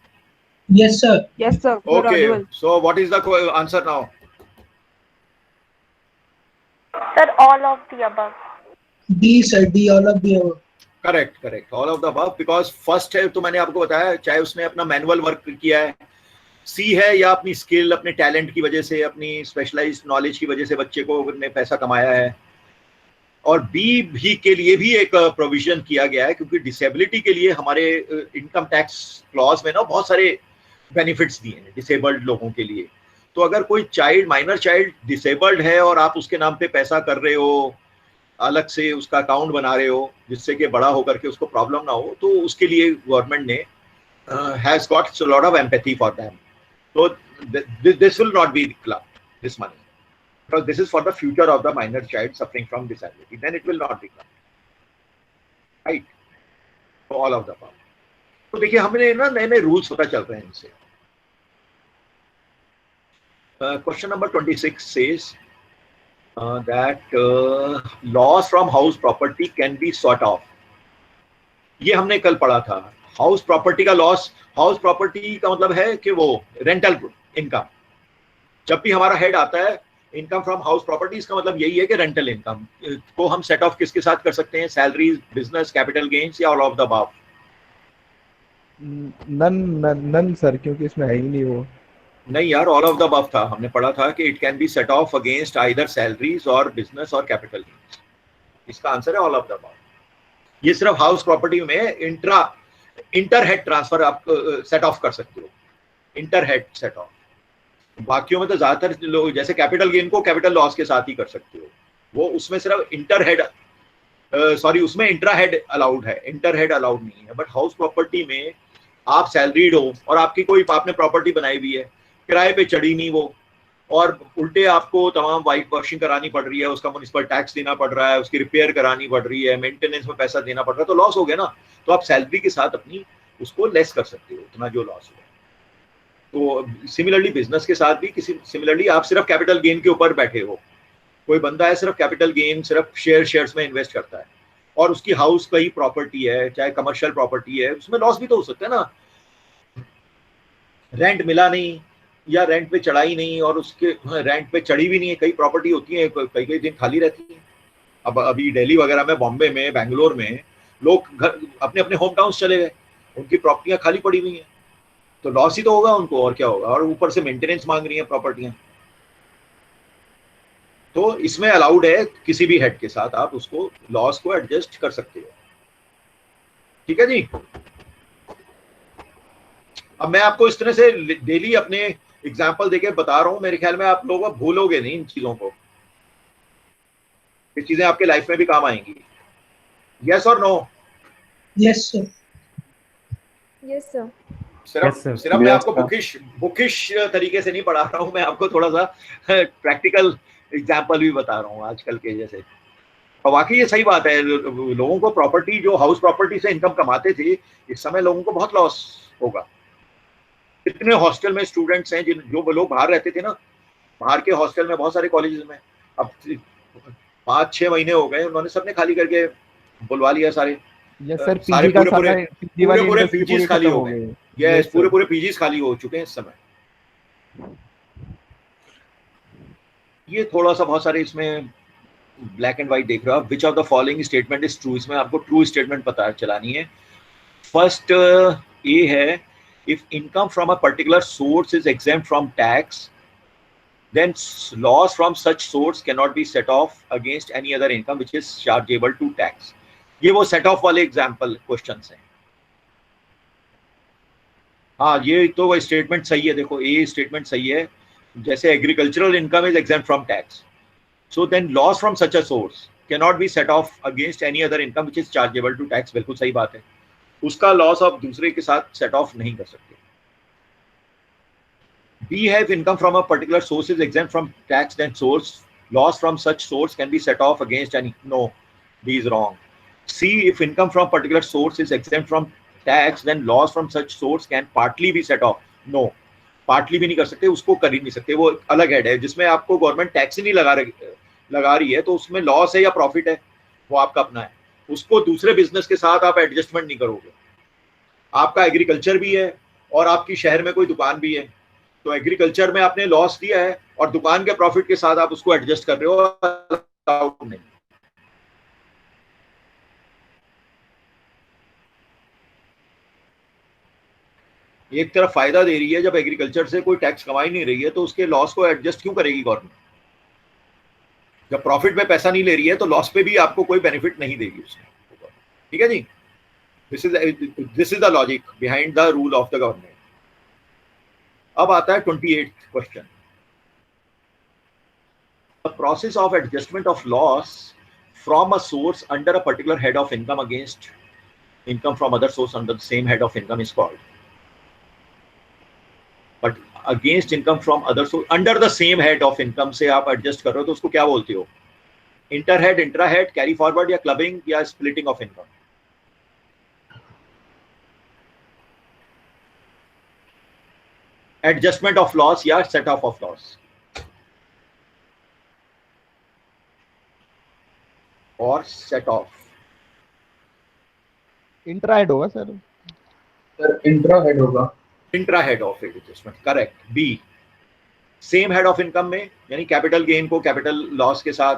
Yes, sir. Yes, sir. You're Okay, audible. so what is the answer now? Sir, all of the above. D, sir. D, all of the above. Correct correct, all of the above, because first है तो मैंने आपको बताया, चाहे उसने अपना manual work किया है, सी है, या अपनी स्किल, अपने टैलेंट की वजह से, अपनी स्पेशलाइज्ड नॉलेज की वजह से बच्चे को ने पैसा कमाया है। और बी भी के लिए भी एक प्रोविजन किया गया है, क्योंकि डिसेबिलिटी के लिए हमारे इनकम टैक्स क्लॉज में ना बहुत सारे बेनिफिट्स दिए हैं डिसेबल्ड लोगों के लिए। तो अगर कोई चाइल्ड, माइनर चाइल्ड डिसेबल्ड है और आप उसके नाम पे पैसा कर रहे हो, अलग से उसका अकाउंट बना रहे हो जिससे कि बड़ा होकर के उसको प्रॉब्लम ना हो, तो उसके लिए गवर्नमेंट ने has got lot of empathy for them. तो this will not be clubbed, this money, because this is for the future of the minor child suffering from disability, then it will not be clubbed, right? So all of the above. तो देखिए हमने ना नए नए rules पता चल रहे हैं इनसे। Question number 26 says that loss from house property can be sought off. ये हमने कल पढ़ा था। हाउस प्रॉपर्टी का लॉस, हाउस प्रॉपर्टी का मतलब है कि वो रेंटल इनकम, जब भी हमारा हेड आता है इनकम फ्रॉम हाउस प्रॉपर्टी, इसका मतलब यही है कि रेंटल इनकम को हम सेट ऑफ किसके साथ कर सकते हैं, सैलरीज, बिजनेस, कैपिटल गेन्स, या all of the above? None sir, क्योंकि इसमें है ही नहीं वो। नहीं यार, ऑल ऑफ द अबव था, हमने पढ़ा था कि it can be set off against either salaries और बिजनेस और कैपिटल गेन्स। इसका आंसर है ऑल ऑफ द अबव। ये सिर्फ हाउस प्रॉपर्टी में इंटर हेड ट्रांसफर आप सेट ऑफ कर सकते हो, इंटर हेड सेट ऑफ। बाकियों में तो ज्यादातर लोग जैसे कैपिटल गेन को कैपिटल लॉस के साथ ही कर सकते हो, वो उसमें सिर्फ इंटर हेड, सॉरी उसमें इंट्रा हेड अलाउड है, इंटर हेड अलाउड नहीं है। बट हाउस प्रॉपर्टी में आप सैलरीड हो और आपकी कोई, आपने प्रॉपर्टी बनाई हुई है, किराए पे चढ़ी नहीं वो, और उल्टे आपको तमाम वाइट वॉशिंग करानी पड़ रही है, उसका म्युनिसिपल टैक्स देना पड़ रहा है, उसकी रिपेयर करानी पड़ रही है, मेंटेनेंस में पैसा देना पड़ रहा है, तो लॉस हो गया ना। तो आप सैलरी के साथ अपनी उसको लेस कर सकते हो, उतना जो लॉस हुआ। तो सिमिलरली बिजनेस के साथ भी सिमिलरली आप सिर्फ कैपिटल गेन के ऊपर बैठे हो, कोई बंदा है सिर्फ कैपिटल गेन, सिर्फ शेयर्स में इन्वेस्ट करता है, और उसकी हाउस कई प्रॉपर्टी है, चाहे कमर्शियल प्रॉपर्टी है, उसमें लॉस भी तो हो सकता है ना। रेंट मिला नहीं या रेंट पे चढ़ाई नहीं, और उसके रेंट पे चढ़ी भी नहीं है, कई प्रॉपर्टी होती है कई कई दिन खाली रहती है। अब अभी दिल्ली वगैरह में, बॉम्बे में, बेंगलोर में लोग घर अपने अपने होम टाउन चले गए, उनकी प्रॉपर्टियां खाली पड़ी हुई हैं, तो लॉस ही तो होगा उनको, और क्या होगा। और ऊपर से मेंटेनेंस मांग रही है प्रॉपर्टियां, तो इसमें अलाउड है किसी भी हेड के साथ आप उसको लॉस को एडजस्ट कर सकते हो। ठीक है जी। अब मैं आपको इस तरह से डेली अपने एग्जाम्पल देके बता रहा हूं, मेरे ख्याल में आप लोग भूलोगे नहीं इन चीजों को, ये चीजें आपके लाइफ में भी काम आएंगी। यस और no? Yes sir. Yes sir. सिर्फ मैं आपको बुकिश तरीके से नहीं पढ़ा रहा हूँ, मैं आपको थोड़ा सा प्रैक्टिकल एग्जाम्पल भी बता रहा हूँ आजकल के जैसे। और वाकई ये सही बात है, लोगों को प्रॉपर्टी, जो हाउस प्रॉपर्टी से इनकम कमाते थे, इस समय लोगों को बहुत लॉस होगा। कितने हॉस्टल में स्टूडेंट्स हैं जो लोग बाहर रहते थे ना, बाहर के हॉस्टल में बहुत सारे कॉलेजेस में अब 5-6 महीने हो गए, उन्होंने सबने खाली करके बुलवा लिया सारे। यस सर, सारे पीजी का पूरे पीजीज खाली हो गए। यस, पूरे पीजीज खाली हो चुके हैं इस समय। ये थोड़ा सा बहुत सारे इसमें ब्लैक एंड व्हाइट देख रहे हो आप। Which of the following statement is true, इसमें आपको ट्रू स्टेटमेंट पता चलानी है। फर्स्ट ए है, if income from a particular source is exempt from tax, then loss from such source cannot be set off against any other income which is chargeable to tax. ये वो set off वाले example questions हैं। हाँ, ये तो वो statement सही है, देखो ए स्टेटमेंट सही है। जैसे agricultural income is exempt from tax, so then loss from such a source can not be set off against any other income which is chargeable to tax. बिल्कुल सही बात है, उसका लॉस आप दूसरे के साथ सेट ऑफ नहीं कर सकते। बी है, if income from a particular source is exempt from tax, then source loss from such source can be set off against any. No, B is wrong. C, if income from particular source is exempt from tax, then loss from such source can partly be set off. No, partly भी नहीं कर सकते, उसको कर ही नहीं सकते, वो अलग हेड है जिसमें आपको गवर्नमेंट टैक्स ही नहीं लगा रही, लगा रही है तो उसमें लॉस है या प्रॉफिट है वो आपका अपना है, उसको दूसरे बिजनेस के साथ आप एडजस्टमेंट नहीं करोगे। आपका एग्रीकल्चर भी है और आपकी शहर में कोई दुकान भी है, तो एग्रीकल्चर में आपने लॉस दिया है और दुकान के प्रॉफिट के साथ आप उसको एडजस्ट कर रहे हो नहीं। एक तरफ फायदा दे रही है, जब एग्रीकल्चर से कोई टैक्स कमाई नहीं रही है तो उसके लॉस को एडजस्ट क्यों करेगी गवर्नमेंट? जब प्रॉफिट में पैसा नहीं ले रही है तो लॉस पे भी आपको कोई बेनिफिट नहीं देगी उसमें। ठीक है जी, this is the logic behind the rule of the government. अब आता है 28th question, the process of adjustment of loss from a source under a particular head of income against income from other source under the same head of income is called, but against income from other source under the same head of income से आप adjust कर रहे हो तो उसको क्या बोलते हो? Inter head, intra head, carry forward या क्लबिंग या splitting of income? Adjustment of loss या सेट ऑफ लॉस और सेट ऑफ? इंट्रा हेड होगा सर। सर इंट्रा हेड होगा। Intra head of adjustment, correct. B, same head of income में, यानी capital gain को capital loss के साथ,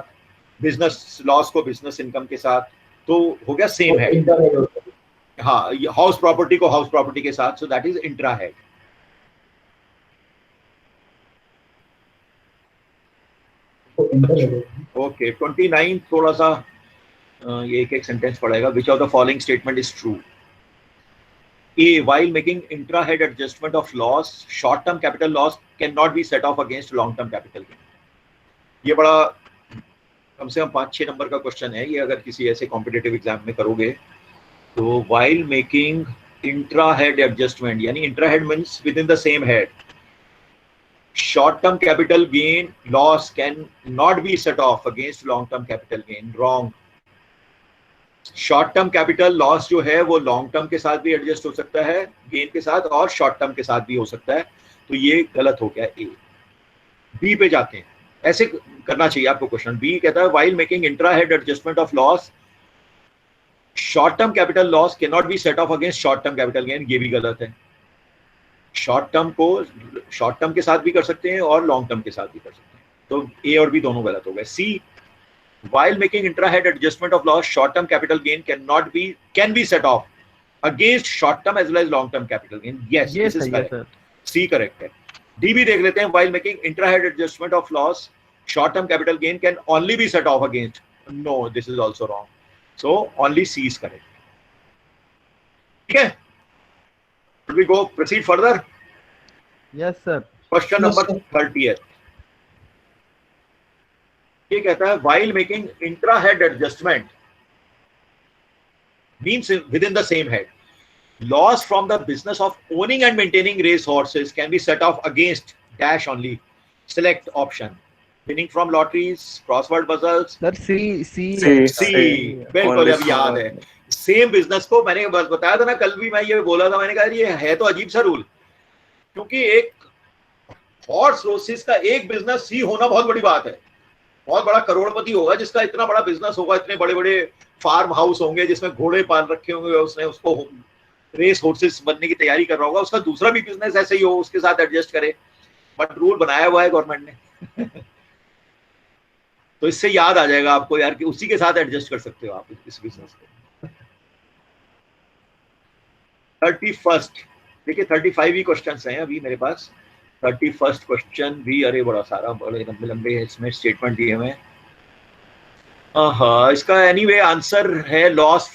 business loss को बिजनेस इनकम के साथ, तो हो गया सेम हेड। हाँ, हाउस प्रॉपर्टी को हाउस प्रॉपर्टी के साथ, so that is intra head. Okay, 29 थोड़ा सा ये एक सेंटेंस पड़ेगा। Which of the following statement is true? A, while making intra-head adjustment of loss, short-term capital loss cannot be set off against long-term capital gain. ये बड़ा कम से कम 5-6 number का question है ये, अगर किसी ऐसे कॉम्पिटिटिव एग्जाम में करोगे तो। while making intra-head adjustment, यानी intra-head means within the same head, short-term capital gain loss can not be set off against long-term capital gain. Wrong. Short term capital loss जो है वो लॉन्ग टर्म के साथ भी एडजस्ट हो सकता है गेन के साथ, और शॉर्ट टर्म के साथ भी हो सकता है, तो ये गलत हो गया। ए। बी पे जाते हैं, ऐसे करना चाहिए आपको क्वेश्चन। बी कहता है while making intra head adjustment of loss, short term capital loss can not be set off against short term capital gain. ये भी गलत है। शॉर्ट टर्म को शॉर्ट टर्म के साथ भी कर सकते हैं और लॉन्ग टर्म के साथ भी कर सकते हैं, तो ए और बी दोनों गलत हो गए। सी, while making intra-head adjustment of loss, short-term capital gain can be set off against short-term as well as long-term capital gain. Yes, this is correct. C correct है। D भी देख लेते हैं। while making intra-head adjustment of loss, short-term capital gain can only be set off against. No, this is also wrong. So only C is correct. ठीक है? Should we go proceed further? Yes sir. Question number 30th. ये कहता है while making intra-head adjustment means within the same head, loss from the business of owning and maintaining race horses can be set off against dash only. Select option. Winning from lotteries, crossword puzzles. Sir C बिल्कुल अब याद है। Same business को मैंने बताया था ना कल भी, मैं ये बोला था, मैंने कहा ये है तो अजीब सा रूल, क्योंकि एक हॉर्स रोसेस का एक बिजनेस सी होना बहुत बड़ी बात है। बहुत बड़ा करोड़पति होगा जिसका इतना बड़ा बिजनेस होगा, इतने बड़े बड़े फार्म हाउस होंगे जिसमें घोड़े पाल रखे होंगे, उसने उसको रेस हॉर्सेस बनने की तैयारी कर रहा होगा, उसका दूसरा भी बिजनेस ऐसे ही हो, उसके साथ एडजस्ट करे, बट रूल बनाया हुआ है गवर्नमेंट ने। तो इससे याद आ जाएगा आपको यार कि उसी के साथ एडजस्ट कर सकते हो आप इस बिजनेस को। 31st, देखिए 35 ही क्वेश्चन हैं अभी मेरे पास। 31st क्वेश्चन भी, अरे बड़ा सारा, बड़े लंबे लंबे है इसमें स्टेटमेंट दिए हुए। हाँ, इसका एनीवे आंसर है लॉस।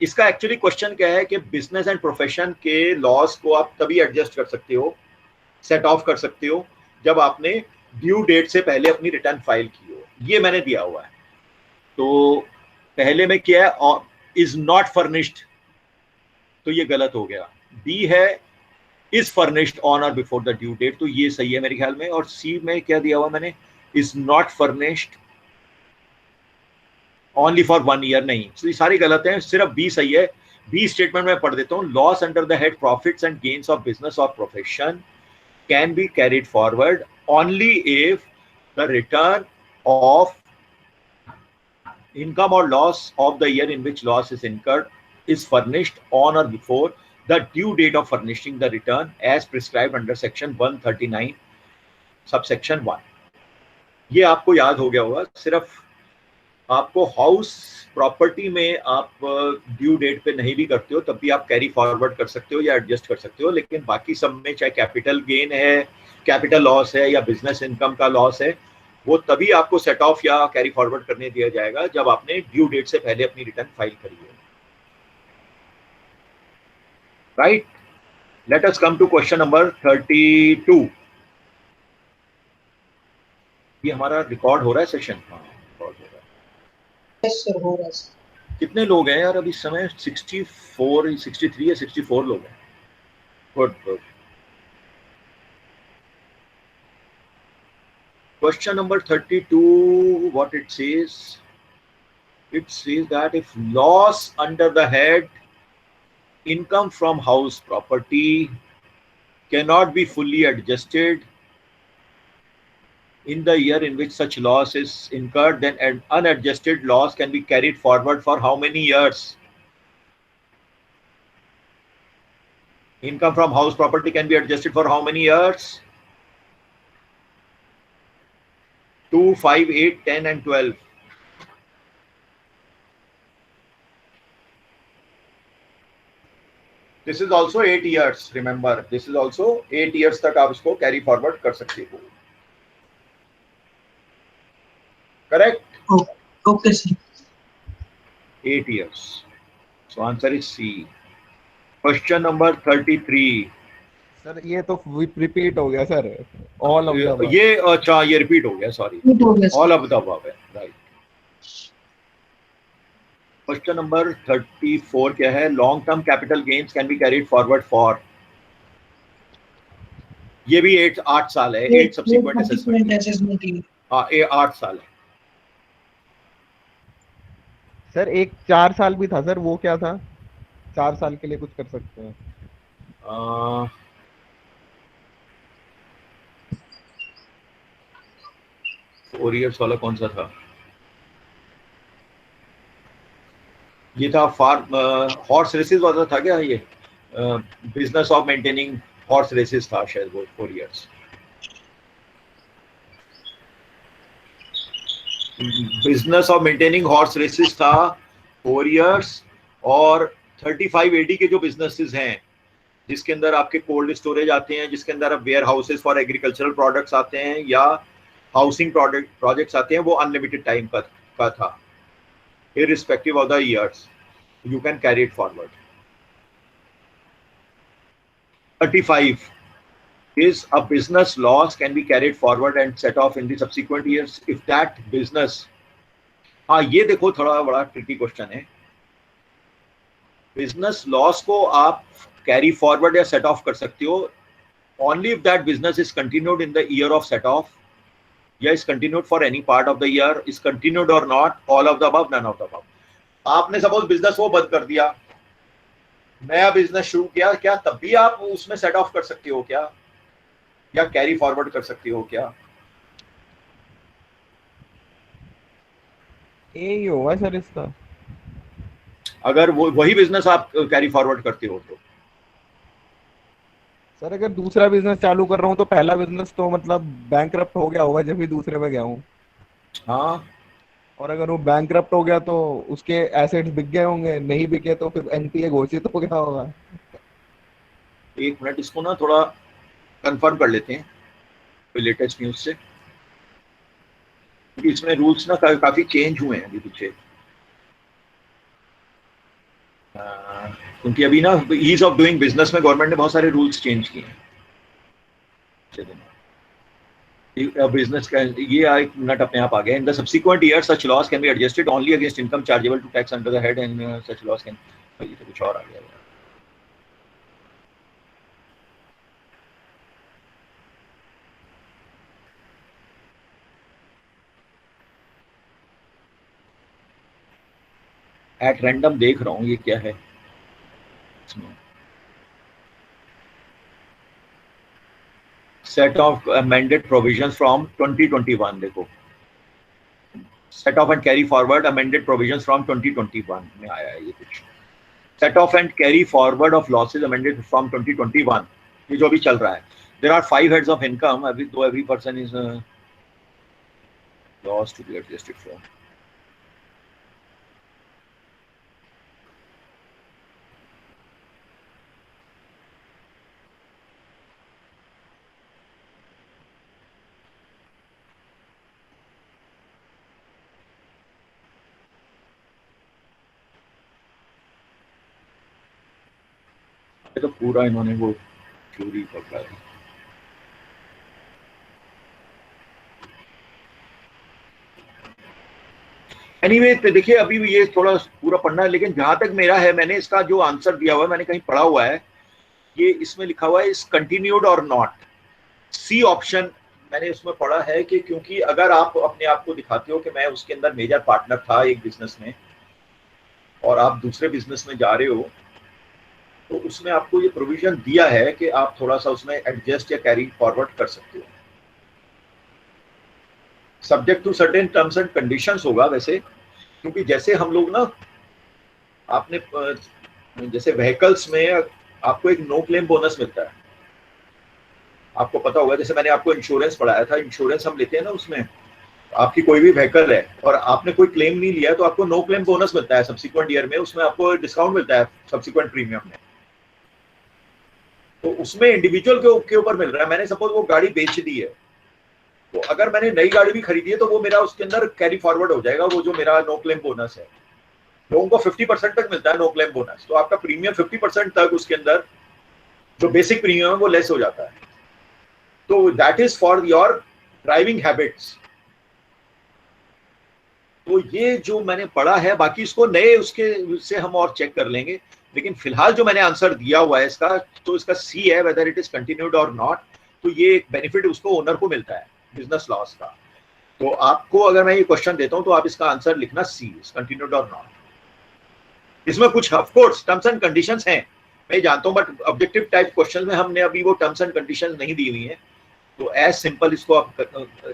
इसका एक्चुअली क्वेश्चन क्या है कि बिजनेस एंड प्रोफेशन के लॉस को आप तभी एडजस्ट कर सकते हो, सेट ऑफ कर सकते हो, जब आपने ड्यू डेट से पहले अपनी रिटर्न फाइल की हो। ये मैंने दिया हुआ है। तो पहले में क्या है, इज नॉट फर्निश्ड, तो ये गलत हो गया। बी है इज फर्निश्ड ऑन और बिफोर द ड्यू डेट, तो ये सही है मेरे ख्याल में। और सी में क्या दिया हुआ मैंने, is not furnished only for 1 year, नहीं, तो ये सारी गलत हैं, सिर्फ बी सही है। बी स्टेटमेंट में पढ़ देता हूँ। Loss under the head profits and gains of business और profession can be carried forward only if the return of income or loss of the year in which loss is incurred is furnished on or before the due date of furnishing the return as prescribed under section 139 subsection 1. ये आपको याद हो गया होगा. सिर्फ आपको house property में आप ड्यू डेट पे नहीं भी करते हो तब भी आप कैरी फॉरवर्ड कर सकते हो या एडजस्ट कर सकते हो, लेकिन बाकी सब में चाहे कैपिटल गेन है, कैपिटल लॉस है या बिजनेस इनकम का लॉस है, वो तभी आपको सेट ऑफ या कैरी फॉरवर्ड करने दिया जाएगा जब आपने ड्यू डेट से पहले अपनी रिटर्न फाइल करी है. Right. Let us come to question number 32. ये हमारा रिकॉर्ड हो रहा है सेशन? हाँ, रिकॉर्ड हो रहा है. यस सर, हो रहा है सर. कितने लोग हैं यार अभी इस समय? 64, 63 या 64 लोग हैं. Good good. Question number 32, what it says? It says that if loss under the head income from house property cannot be fully adjusted in the year in which such loss is incurred, then an unadjusted loss can be carried forward for how many years? Income from house property can be adjusted for how many years? 2, 5, 8, 10 and 12. This is also 8 years. Remember, this is also 8 years तक आप इसको carry forward कर सकते हो. Correct? Okay sir. 8 years. So answer is C. Question number 33. Sir ये तो repeat हो गया sir. All of the above. ये अच्छा, ये रिपीट हो गया, sorry. All of the above है. राइट. क्वेश्चन नंबर 34 क्या है? Long term capital gains can be carried forward for. ये भी 8 साल है. 8 सब्सिक्वेंट असेसमेंट. हाँ, ये 8 साल है. सर एक 4 साल भी था सर, वो क्या था? 4 साल के लिए कुछ कर सकते हैं. 4 years वाला कौन सा था? ये था फार्म हॉर्स रेसेस वाला था क्या? ये business of maintaining horse races था शायद, वो 4 years. Business of maintaining horse races था 4 years. और 35 AD के जो बिजनेसेस हैं जिसके अंदर आपके कोल्ड स्टोरेज आते हैं, जिसके अंदर अब warehouses for agricultural products आते हैं या हाउसिंग प्रोजेक्ट्स आते हैं, वो अनलिमिटेड टाइम का था. irrespective of the years, you can carry it forward. 35 is a business loss can be carried forward and set off in the subsequent years if that business. हाँ, ये देखो थोड़ा बड़ा ट्रिकी क्वेश्चन है. Business loss को आप carry forward या set of कर सकते हो only if that business is continued in the year of set off, या is continued for any part of the year, is continued or not, all of the above, none of the above. आपने suppose business वो बंद कर दिया, नया business शुरू किया, क्या तब भी आप उसमें सेट ऑफ कर सकते हो क्या, या कैरी फॉरवर्ड कर सकते हो क्या? यही होगा सर इसका. अगर वो वही बिजनेस आप कैरी फॉरवर्ड करते हो तो. सर अगर दूसरा बिजनेस चालू कर रहा हूँ तो पहला बिजनेस तो मतलब बैंकरप्ट हो गया होगा जब भी दूसरे में गया हूँ. हाँ. और अगर वो बैंकरप्ट हो गया तो उसके एसेट्स बिक गए होंगे, नहीं बिके तो फिर एनपीए घोषित हो गया होगा. एक मिनट, इसको ना थोड़ा कंफर्म कर लेते हैं लेटेस्ट न्यूज से, क्योंकि इसमें रूल्स ना काफी चेंज हुए हैं अभी पीछे. क्योंकि अभी ना ईज ऑफ डूइंग बिजनेस में गवर्नमेंट ने बहुत सारे रूल्स चेंज किए हैं. बिजनेस का ये एक मिनट अपने आप आ गया. In the subsequent year such loss can be adjusted only against income chargeable to tax under the head and such loss can. ये तो कुछ और आ गया. एट रैंडम देख रहा हूँ ये क्या है. Set off amended provisions from 2021. देखो set off and carry forward amended provisions from 2021 में आया है ये कुछ। Set off and carry forward of losses amended from 2021, ये जो भी चल रहा है। There are 5 heads of income, every person is loss to be adjusted for. ये तो पूरा इन्होंने वो थ्योरी पकड़ा है। एनीवे देखिए अभी ये थोड़ा पूरा पढ़ना है, लेकिन जहां तक मेरा है, मैंने इसका जो आंसर दिया हुआ है, मैंने कहीं पढ़ा हुआ है, ये इसमें लिखा हुआ है इज कंटिन्यूड और नॉट। सी ऑप्शन मैंने उसमें पढ़ा है कि क्योंकि अगर आप अपने आप को दिखाते हो कि मैं उसके अंदर मेजर पार्टनर था एक बिजनेस में और आप दूसरे बिजनेस में जा रहे हो, तो उसमें आपको ये प्रोविजन दिया है कि आप थोड़ा सा उसमें एडजस्ट या कैरी फॉरवर्ड कर सकते हो, subject to certain terms and conditions होगा वैसे। क्योंकि जैसे हम लोग ना, आपने जैसे व्हीकल्स में आपको एक नो क्लेम बोनस मिलता है, आपको पता होगा। जैसे मैंने आपको इंश्योरेंस पढ़ाया था, इंश्योरेंस हम लेते हैं ना, उसमें आपकी कोई भी व्हीकल है और आपने कोई क्लेम नहीं लिया तो आपको नो क्लेम बोनस मिलता है सब्सिक्वेंट ईयर में, उसमें आपको डिस्काउंट मिलता है सब्सिक्वेंट प्रीमियम में। तो उसमें इंडिविजुअल के ऊपर मिल रहा है। मैंने सपोज वो गाड़ी बेच दी है, तो अगर मैंने नई गाड़ी भी खरीदी है तो वो मेरा उसके अंदर कैरी फॉरवर्ड हो जाएगा, वो जो मेरा नो क्लेम बोनस है। लोगों को 50% तक मिलता है नो क्लेम बोनस, तो आपका प्रीमियम 50% तक उसके अंदर जो बेसिक प्रीमियम है वो लेस हो जाता है। तो that is for your driving habits. तो ये जो मैंने पढ़ा है, बाकी इसको नए उसके से हम और चेक कर लेंगे, लेकिन फिलहाल जो मैंने आंसर दिया हुआ है इसका, तो इसका सी है, वेदर इट इज कंटिन्यूड और नॉट। तो ये एक बेनिफिट उसको ओनर को मिलता है बिजनेस लॉस का। तो आपको अगर मैं ये क्वेश्चन देता हूं तो आप इसका आंसर लिखना सी, कंटिन्यूड और नॉट। इसमें कुछ of course terms and conditions हैं, मैं जानता हूं, बट ऑब्जेक्टिव टाइप क्वेश्चन में हमने अभी वो टर्म्स एंड कंडीशंस नहीं दी हुई है। तो एज सिंपल इसको आप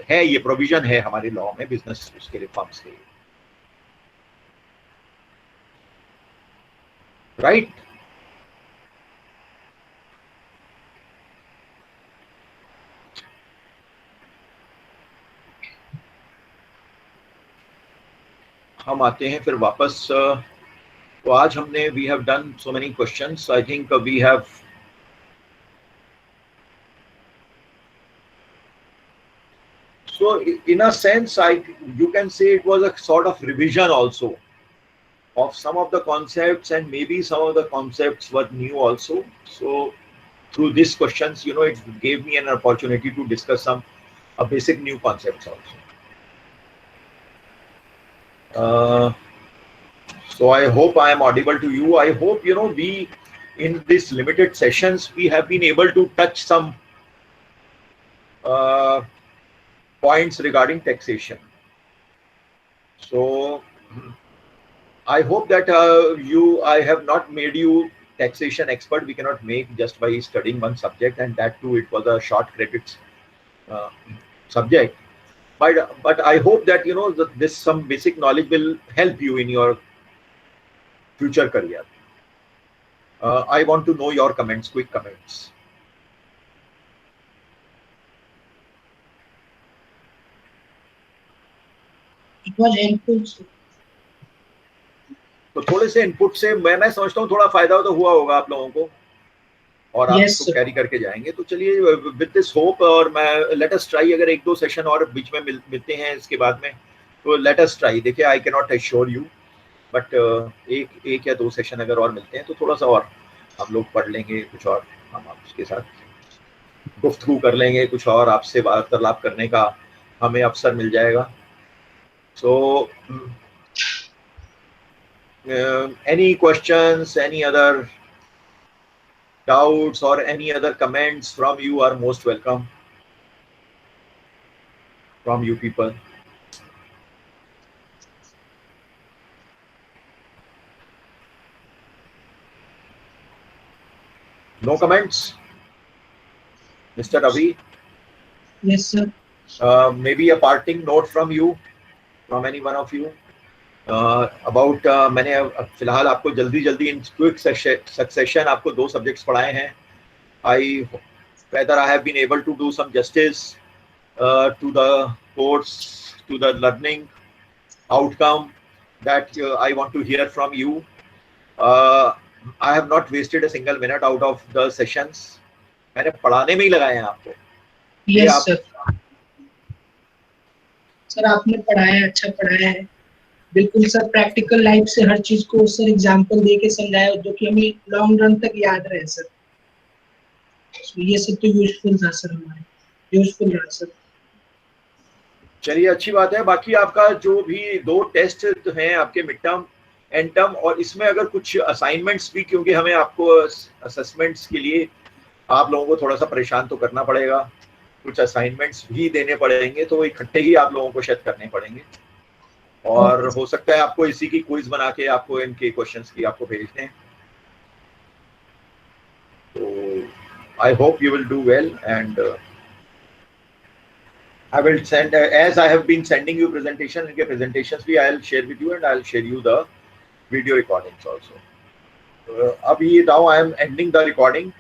है, ये प्रोविजन है हमारे लॉ में बिजनेस उसके लिए, फर्म्स के लिए, राइट। हम आते हैं फिर वापस। तो आज हमने we have done so many questions, I think we have so in a sense you can say it was a sort of revision also of some of the concepts, and maybe some of the concepts were new also. So through these questions, you know, it gave me an opportunity to discuss some basic new concepts also. So I hope I am audible to you. I hope, you know, we in these limited sessions we have been able to touch some points regarding taxation. So I hope that I have not made you taxation expert. We cannot make just by studying one subject, and that too it was a short credits subject. But I hope that, you know, that this some basic knowledge will help you in your future career. I want to know your comments, quick comments. It was helpful. तो थोड़े से input से मैं समझता हूँ थोड़ा फायदा तो हुआ होगा आप लोगों को, और आप Yes, इसको कैरी करके जाएंगे। तो चलिए विद दिस होप, और मैं लेट अस ट्राई, अगर एक दो सेशन और बीच में मिलते हैं इसके बाद में, तो लेट अस ट्राई। देखिए I can not assure you, but एक या दो सेशन अगर और मिलते हैं तो थोड़ा सा और हम लोग पढ़ लेंगे कुछ, और हम आपके साथ गुफ्तगू कर लेंगे, कुछ और आपसे वार्तालाप करने का हमें अवसर मिल जाएगा। So any questions, any other doubts or any other comments from you are most welcome from you people. No comments, Mr. Ravi? Yes, sir. Maybe a parting note from you. from any one of you about मैंने फिलहाल आपको जल्दी in quick succession आपको 2 subjects पढ़ाए हैं. Whether I have been able to do some justice to the course, to the learning outcome that I want to hear from you. I have not wasted a single minute out of the sessions. मैंने पढ़ाने में ही लगाए हैं आपको. Yes sir. Sir आपने पढ़ाया, अच्छा पढ़ाया है. बिल्कुल सर, प्रैक्टिकल लाइफ से हर चीज को सर एग्जांपल देके समझाया जो कि हमें लॉन्ग रन तक याद रहे सर. ये सब तो यूजफुल था सर, हमारे यूजफुल रहा सर. चलिए अच्छी बात है. बाकी आपका जो भी 2 टेस्ट हैं आपके मिड टर्म एंड टर्म, और इसमें अगर कुछ असाइनमेंट्स भी, क्योंकि हमें आपको असेसमेंट्स के लिए आप लोगों को थोड़ा सा परेशान तो करना पड़ेगा, कुछ असाइनमेंट्स भी देने पड़ेंगे, तो इकट्ठे ही आप लोगों को शायद करने पड़ेंगे. और हो सकता है आपको इसी की क्विज बना के आपको इनके क्वेश्चंस की आपको भेज दें. तो I hope you will do well, and I will send as I have been sending you presentation. इनके presentations भी I'll share with you, and I'll share you the video recordings also. अभी now I am ending the recording.